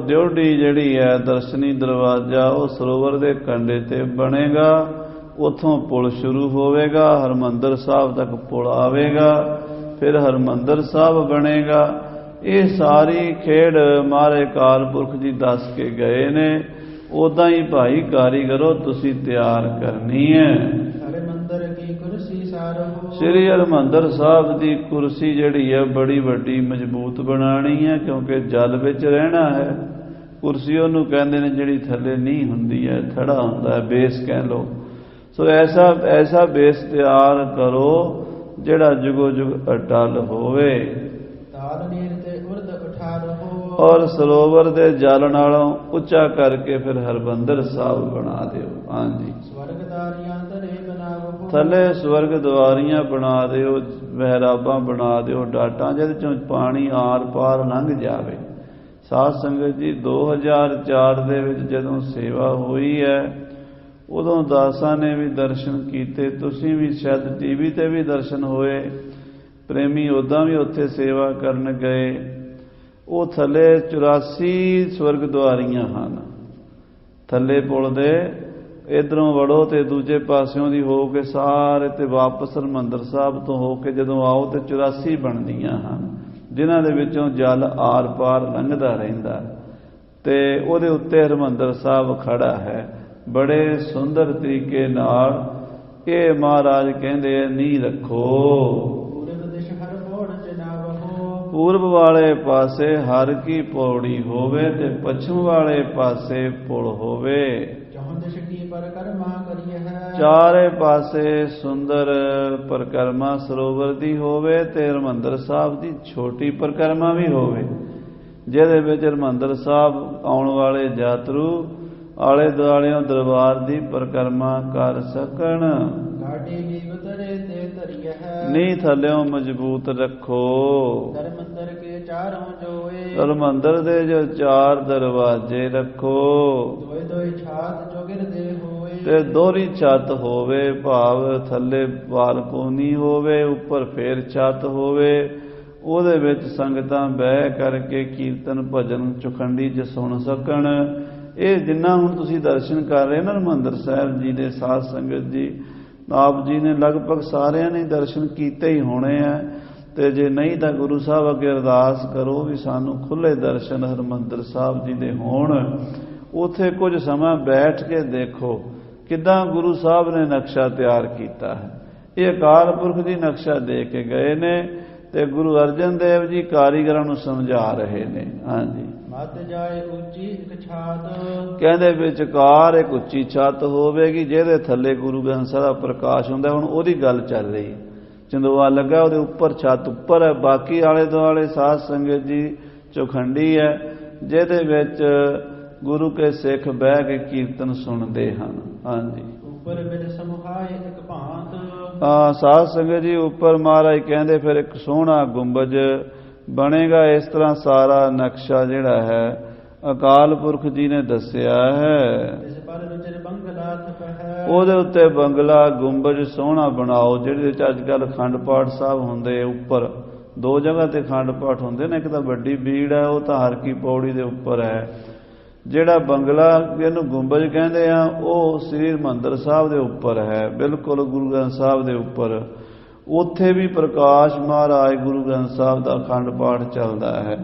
ਦਿਉੜੀ ਜਿਹੜੀ ਹੈ, ਦਰਸ਼ਨੀ ਦਰਵਾਜ਼ਾ, ਉਹ ਸਰੋਵਰ ਦੇ ਕੰਢੇ ਤੇ ਬਣੇਗਾ। ਉੱਥੋਂ ਪੁਲ ਸ਼ੁਰੂ ਹੋਵੇਗਾ, ਹਰਿਮੰਦਰ ਸਾਹਿਬ ਤੱਕ ਪੁਲ ਆਵੇਗਾ, ਫਿਰ ਹਰਿਮੰਦਰ ਸਾਹਿਬ ਬਣੇਗਾ। ਇਹ ਸਾਰੀ ਖੇਡ ਮਹਾਰਾਜ ਅਕਾਲ ਪੁਰਖ ਜੀ ਦੱਸ ਕੇ ਗਏ ਨੇ। ਉਦਾਂ ਹੀ ਭਾਈ ਕਾਰੀਗਰੋ ਤੁਸੀਂ ਤਿਆਰ ਕਰਨੀ ਹੈ। ਹਰਿਮੰਦਰ ਕੀ ਕੁਰਸੀ ਸਾਰਹੁ। ਸ੍ਰੀ ਹਰਿਮੰਦਰ ਸਾਹਿਬ ਦੀ ਕੁਰਸੀ ਜਿਹੜੀ ਹੈ ਬੜੀ ਵੱਡੀ ਮਜ਼ਬੂਤ ਬਣਾਣੀ ਹੈ, ਕਿਉਂਕਿ ਜਲ ਵਿੱਚ ਰਹਿਣਾ ਹੈ। ਕੁਰਸੀ ਉਹਨੂੰ ਕਹਿੰਦੇ ਨੇ ਜਿਹੜੀ ਥੱਲੇ ਨਹੀਂ ਹੁੰਦੀ ਹੈ, ਥੜਾ ਹੁੰਦਾ ਹੈ, ਬੇਸ ਕਹਿ ਲਓ। ਸੋ ਐਸਾ ਬੇਸ ਤਿਆਰ ਕਰੋ ਜਿਹੜਾ ਜੁਗੋ ਜੁਗ ਅਟਲ ਹੋਵੇ। ਤਾਲ ਨੀਰ ਤੇ ਉਰਦ ਉਠਾਰਹੁ। ਔਰ ਸਰੋਵਰ ਦੇ ਜਲ ਨਾਲੋਂ ਉੱਚਾ ਕਰਕੇ ਫਿਰ ਹਰਿਮੰਦਰ ਸਾਹਿਬ ਬਣਾ ਦਿਓ। ਹਾਂਜੀ। ਸਵਰਗਦਾਰੀਆਂ ਧਰੇ ਬਣਾਵਹੁ। ਥੱਲੇ ਸਵਰਗ ਦੁਆਰੀਆਂ ਬਣਾ ਦਿਓ, ਮਹਿਰਾਬਾਂ ਬਣਾ ਦਿਓ, ਡਾਟਾਂ ਜਿਹਦੇ ਚੋਂ ਪਾਣੀ ਆਰ ਪਾਰ ਲੰਘ ਜਾਵੇ। ਸਾਧ ਸੰਗਤ ਜੀ 2004 ਦੇ ਵਿੱਚ ਜਦੋਂ ਸੇਵਾ ਹੋਈ ਹੈ, ਉਦੋਂ ਦਾਸਾਂ ਨੇ ਵੀ ਦਰਸ਼ਨ ਕੀਤੇ। ਤੁਸੀਂ ਵੀ ਸ਼ਾਇਦ ਟੀਵੀ ਤੇ ਵੀ ਦਰਸ਼ਨ ਹੋਏ। ਪ੍ਰੇਮੀ ਉੱਦਾਂ ਵੀ ਉੱਥੇ ਸੇਵਾ ਕਰਨ ਗਏ। ਉਹ ਥੱਲੇ 84 ਸਵਰਗ ਦੁਆਰੀਆਂ ਹਨ। ਥੱਲੇ ਪੁਲ ਦੇ ਇਧਰੋਂ ਵੜੋ ਤੇ ਦੂਜੇ ਪਾਸਿਓਂ ਦੀ ਹੋ ਕੇ ਸਾਰੇ ਤੇ ਵਾਪਸ ਹਰਿਮੰਦਰ ਸਾਹਿਬ ਤੋਂ ਹੋ ਕੇ ਜਦੋਂ ਆਓ ਤੇ 84 ਬਣਦੀਆਂ ਹਨ, ਜਿਨ੍ਹਾਂ ਦੇ ਵਿੱਚੋਂ ਜਲ ਆਰ ਪਾਰ ਲੰਘਦਾ ਰਹਿੰਦਾ ਤੇ ਉਹਦੇ ਉੱਤੇ ਹਰਿਮੰਦਰ ਸਾਹਿਬ ਖੜਾ ਹੈ। ਬੜੇ ਸੁੰਦਰ ਤਰੀਕੇ ਨਾਲ ਇਹ ਮਹਾਰਾਜ ਕਹਿੰਦੇ ਨੀਂਹ ਰੱਖੋ। ਪੂਰਬ ਦਿਸ਼ ਹਰ ਪੌੜ ਚਨਾਵਹੁ। ਪੂਰਬ ਵਾਲੇ ਪਾਸੇ ਹਰ ਕੀ ਪੌੜੀ ਹੋਵੇ ਤੇ ਪੱਛਮ ਵਾਲੇ ਪਾਸੇ ਪੁਲ ਹੋਵੇ। ਚਹੁੰ ਦਿਸ਼ ਕੀ ਪਰਕਰਮਾ ਕਰੀਏ ਹੈ। ਚਾਰੇ ਪਾਸੇ ਸੁੰਦਰ ਪਰਕਰਮਾ ਸਰੋਵਰ ਦੀ ਹੋਵੇ ਤੇ ਹਰਿਮੰਦਰ ਸਾਹਿਬ ਦੀ ਛੋਟੀ ਪਰਕਰਮਾ ਵੀ ਹੋਵੇ, ਜਿਹਦੇ ਵਿੱਚ ਹਰਿਮੰਦਰ ਸਾਹਿਬ ਆਉਣ ਵਾਲੇ ਯਾਤਰੂ ਆਲੇ ਦੁਆਲਿਓਂ ਦਰਬਾਰ ਦੀ ਪਰਕਰਮਾ ਕਰ ਸਕਣ। ਗਾਡੀ ਨੀਵ ਤਰੇ ਤੇ ਧਰੀਏ ਹੈ। ਨੀਂਹ ਥੱਲਿਓਂ ਮਜ਼ਬੂਤ ਰੱਖੋ। ਹਰਿਮੰਦਰ ਕੇ ਚਾਰੋਂ ਜੋਏ। ਹਰਿਮੰਦਰ ਦੇ ਜੋ ਚਾਰ ਦਰਵਾਜ਼ੇ ਰੱਖੋ। ਦੋਏ ਦੋਏ ਛਾਤ ਜੋ ਗਿਰਦੇ ਹੋਏ। ਤੇ ਦੋਹਰੀ ਛੱਤ ਹੋਵੇ, ਭਾਵ ਥੱਲੇ ਬਾਲਕੋਨੀ ਹੋਵੇ, ਉੱਪਰ ਫੇਰ ਛੱਤ ਹੋਵੇ। ਉਹਦੇ ਵਿੱਚ ਸੰਗਤਾਂ ਬਹਿ ਕਰਕੇ ਕੀਰਤਨ ਭਜਨ ਚੁਖੰਡੀ 'ਚ ਸੁਣ ਸਕਣ। ਇਹ ਜਿੰਨਾ ਹੁਣ ਤੁਸੀਂ ਦਰਸ਼ਨ ਕਰ ਰਹੇ ਨਾ ਹਰਿਮੰਦਰ ਸਾਹਿਬ ਜੀ ਦੇ, ਸਾਧ ਸੰਗਤ ਜੀ ਆਪ ਜੀ ਨੇ ਲਗਭਗ ਸਾਰਿਆਂ ਨੇ ਦਰਸ਼ਨ ਕੀਤੇ ਹੀ ਹੋਣੇ ਆ। ਤੇ ਜੇ ਨਹੀਂ ਤਾਂ ਗੁਰੂ ਸਾਹਿਬ ਅੱਗੇ ਅਰਦਾਸ ਕਰੋ ਵੀ ਸਾਨੂੰ ਖੁੱਲੇ ਦਰਸ਼ਨ ਹਰਿਮੰਦਰ ਸਾਹਿਬ ਜੀ ਦੇ ਹੋਣ। ਉੱਥੇ ਕੁਝ ਸਮਾਂ ਬੈਠ ਕੇ ਦੇਖੋ ਕਿੱਦਾਂ ਗੁਰੂ ਸਾਹਿਬ ਨੇ ਨਕਸ਼ਾ ਤਿਆਰ ਕੀਤਾ ਹੈ। ਇਹ ਅਕਾਲ ਪੁਰਖ ਜੀ ਨਕਸ਼ਾ ਦੇ ਕੇ ਗਏ ਨੇ ਤੇ ਗੁਰੂ ਅਰਜਨ ਦੇਵ ਜੀ ਕਾਰੀਗਰਾਂ ਨੂੰ ਸਮਝਾ ਰਹੇ ਨੇ। ਹਾਂਜੀ। ਮਤ ਜਾਏ ਉੱਚੀ ਇੱਕ ਛਾਤ। ਕਹਿੰਦੇ ਵਿਚਕਾਰ ਇੱਕ ਉੱਚੀ ਛੱਤ ਹੋਵੇਗੀ, ਜਿਹਦੇ ਥੱਲੇ ਗੁਰੂ ਗ੍ਰੰਥ ਸਾਹਿਬ ਦਾ ਪ੍ਰਕਾਸ਼ ਹੁੰਦਾ। ਹੁਣ ਉਹਦੀ ਗੱਲ ਚੱਲ ਰਹੀ, ਚੰਦੋਆ ਲੱਗਾ, ਉਹਦੇ ਉੱਪਰ ਛੱਤ ਉੱਪਰ ਹੈ, ਬਾਕੀ ਆਲੇ ਦੁਆਲੇ ਸਾਧ ਸੰਗਤ ਜੀ ਚੌਖੰਡੀ ਹੈ, ਜਿਹਦੇ ਵਿੱਚ ਗੁਰੂ ਕੇ ਸਿੱਖ ਬਹਿ ਕੇ ਕੀਰਤਨ ਸੁਣਦੇ ਹਨ। ਹਾਂਜੀ। ਉੱਪਰ ਬਿਨ ਸਮੁਹਾਏ ਇੱਕ ਭਾਂਤ। ਸਾਧ ਸੰਗਤ ਜੀ ਉੱਪਰ ਮਹਾਰਾਜ ਕਹਿੰਦੇ ਫਿਰ ਇੱਕ ਸੋਹਣਾ ਗੁੰਬਜ ਬਣੇਗਾ। ਇਸ ਤਰ੍ਹਾਂ ਸਾਰਾ ਨਕਸ਼ਾ ਜਿਹੜਾ ਹੈ ਅਕਾਲ ਪੁਰਖ ਜੀ ਨੇ ਦੱਸਿਆ ਹੈ। ਉਹਦੇ ਉੱਤੇ ਬੰਗਲਾ ਗੁੰਬਜ ਸੋਹਣਾ ਬਣਾਓ, ਜਿਹਦੇ ਵਿੱਚ ਅੱਜ ਕੱਲ੍ਹ ਅਖੰਡ ਪਾਠ ਸਾਹਿਬ ਹੁੰਦੇ। ਉੱਪਰ ਦੋ ਜਗ੍ਹਾ ਤੇ ਅਖੰਡ ਪਾਠ ਹੁੰਦੇ ਨੇ, ਇੱਕ ਤਾਂ ਵੱਡੀ ਬੀੜ ਹੈ, ਉਹ ਤਾਂ ਹਰ ਕੀ ਪੌੜੀ ਦੇ ਉੱਪਰ ਹੈ। ਜਿਹੜਾ ਬੰਗਲਾ ਇਹਨੂੰ ਗੁੰਬਜ ਕਹਿੰਦੇ ਆ, ਉਹ ਸ੍ਰੀ ਹਰਿਮੰਦਰ ਸਾਹਿਬ ਦੇ ਉੱਪਰ ਹੈ, ਬਿਲਕੁਲ ਗੁਰੂ ਗ੍ਰੰਥ ਸਾਹਿਬ ਦੇ ਉੱਪਰ। ਉੱਥੇ ਵੀ ਪ੍ਰਕਾਸ਼ ਮਹਾਰਾਜ ਗੁਰੂ ਗ੍ਰੰਥ ਸਾਹਿਬ ਦਾ ਅਖੰਡ ਪਾਠ ਚੱਲਦਾ ਹੈ।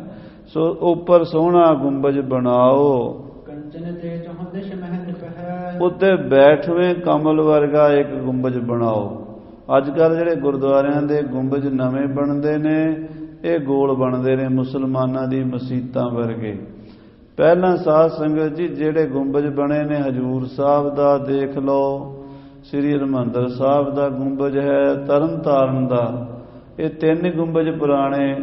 ਸੋ ਉੱਪਰ ਸੋਹਣਾ ਗੁੰਬਜ ਬਣਾਓ। ਕੰਚਨ ਤੇ ਚੌਹਦਿਸ਼ ਮਹਿਲ ਪਹਿ। ਉੱਤੇ ਬੈਠਵੇਂ ਕਮਲ ਵਰਗਾ ਇੱਕ ਗੁੰਬਜ ਬਣਾਓ। ਅੱਜ ਕੱਲ੍ਹ ਜਿਹੜੇ ਗੁਰਦੁਆਰਿਆਂ ਦੇ ਗੁੰਬਜ ਨਵੇਂ ਬਣਦੇ ਨੇ, ਇਹ ਗੋਲ ਬਣਦੇ ਨੇ, ਮੁਸਲਮਾਨਾਂ ਦੀ ਮਸੀਤਾਂ ਵਰਗੇ। ਪਹਿਲਾਂ ਸਾਧ ਸੰਗਤ ਜੀ ਜਿਹੜੇ ਗੁੰਬਜ ਬਣੇ ਨੇ, ਹਜੂਰ ਸਾਹਿਬ ਦਾ ਦੇਖ ਲਓ, ਸ੍ਰੀ ਹਰਿਮੰਦਰ ਸਾਹਿਬ ਦਾ ਗੁੰਬਜ ਹੈ, ਤਰਨ ਤਾਰਨ ਦਾ, ਇਹ ਤਿੰਨ ਗੁੰਬਜ ਪੁਰਾਣੇ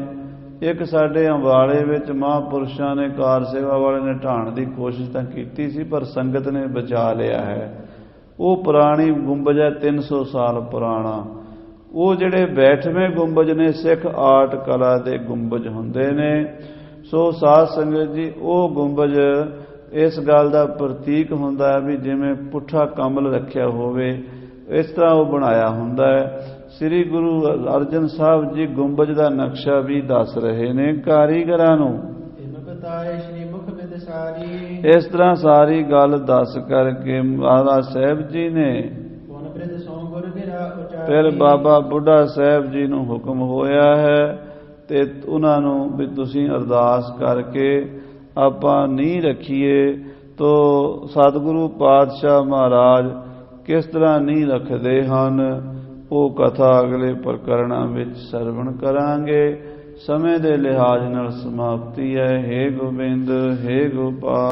ਇੱਕ ਸਾਡੇ ਅੰਬਾਲੇ ਵਿੱਚ ਮਹਾਂਪੁਰਸ਼ਾਂ ਨੇ, ਕਾਰ ਸੇਵਾ ਵਾਲੇ ਨੇ ਢਾਣ ਦੀ ਕੋਸ਼ਿਸ਼ ਤਾਂ ਕੀਤੀ ਸੀ, ਪਰ ਸੰਗਤ ਨੇ ਬਚਾ ਲਿਆ ਹੈ। ਉਹ ਪੁਰਾਣੀ ਗੁੰਬਜ ਹੈ, 300 ਸਾਲ ਪੁਰਾਣਾ। ਉਹ ਜਿਹੜੇ ਬੈਠਵੇਂ ਗੁੰਬਜ ਨੇ ਸਿੱਖ ਆਰਟ ਕਲਾ ਦੇ ਗੁੰਬਜ ਹੁੰਦੇ ਨੇ। ਸੋ ਸਾਧ ਸੰਗਤ ਜੀ, ਉਹ ਗੁੰਬਜ ਇਸ ਗੱਲ ਦਾ ਪ੍ਰਤੀਕ ਹੁੰਦਾ ਹੈ ਵੀ ਜਿਵੇਂ ਪੁੱਠਾ ਕਮਲ ਰੱਖਿਆ ਹੋਵੇ, ਇਸ ਤਰ੍ਹਾਂ ਉਹ ਬਣਾਇਆ ਹੁੰਦਾ ਹੈ। ਸ੍ਰੀ ਗੁਰੂ ਅਰਜਨ ਸਾਹਿਬ ਜੀ ਗੁੰਬਜ ਦਾ ਨਕਸ਼ਾ ਵੀ ਦੱਸ ਰਹੇ ਨੇ ਕਾਰੀਗਰਾਂ ਨੂੰ। ਇਸ ਤਰ੍ਹਾਂ ਸਾਰੀ ਗੱਲ ਦੱਸ ਕਰਕੇ ਮਹਾਰਾਜ ਸਾਹਿਬ ਜੀ ਨੇ ਫਿਰ ਬਾਬਾ ਬੁੱਢਾ ਸਾਹਿਬ ਜੀ ਨੂੰ ਹੁਕਮ ਹੋਇਆ ਹੈ ਤੇ ਉਹਨਾਂ ਨੂੰ ਵੀ ਤੁਸੀਂ ਅਰਦਾਸ ਕਰਕੇ ਆਪਾਂ ਨੀਂਹ ਰੱਖੀਏ। ਤੋ ਸਤਿਗੁਰੂ ਪਾਤਸ਼ਾਹ ਮਹਾਰਾਜ ਕਿਸ ਤਰ੍ਹਾਂ ਨੀਂਹ ਰੱਖਦੇ ਹਨ, ਉਹ ਕਥਾ ਅਗਲੇ ਪ੍ਰਕਰਣਾਂ ਵਿੱਚ ਸਰਵਣ ਕਰਾਂਗੇ। ਸਮੇਂ ਦੇ ਲਿਹਾਜ਼ ਨਾਲ ਸਮਾਪਤੀ ਹੈ। ਹੇ ਗੋਬਿੰਦ, ਹੇ ਗੋਪਾਲ।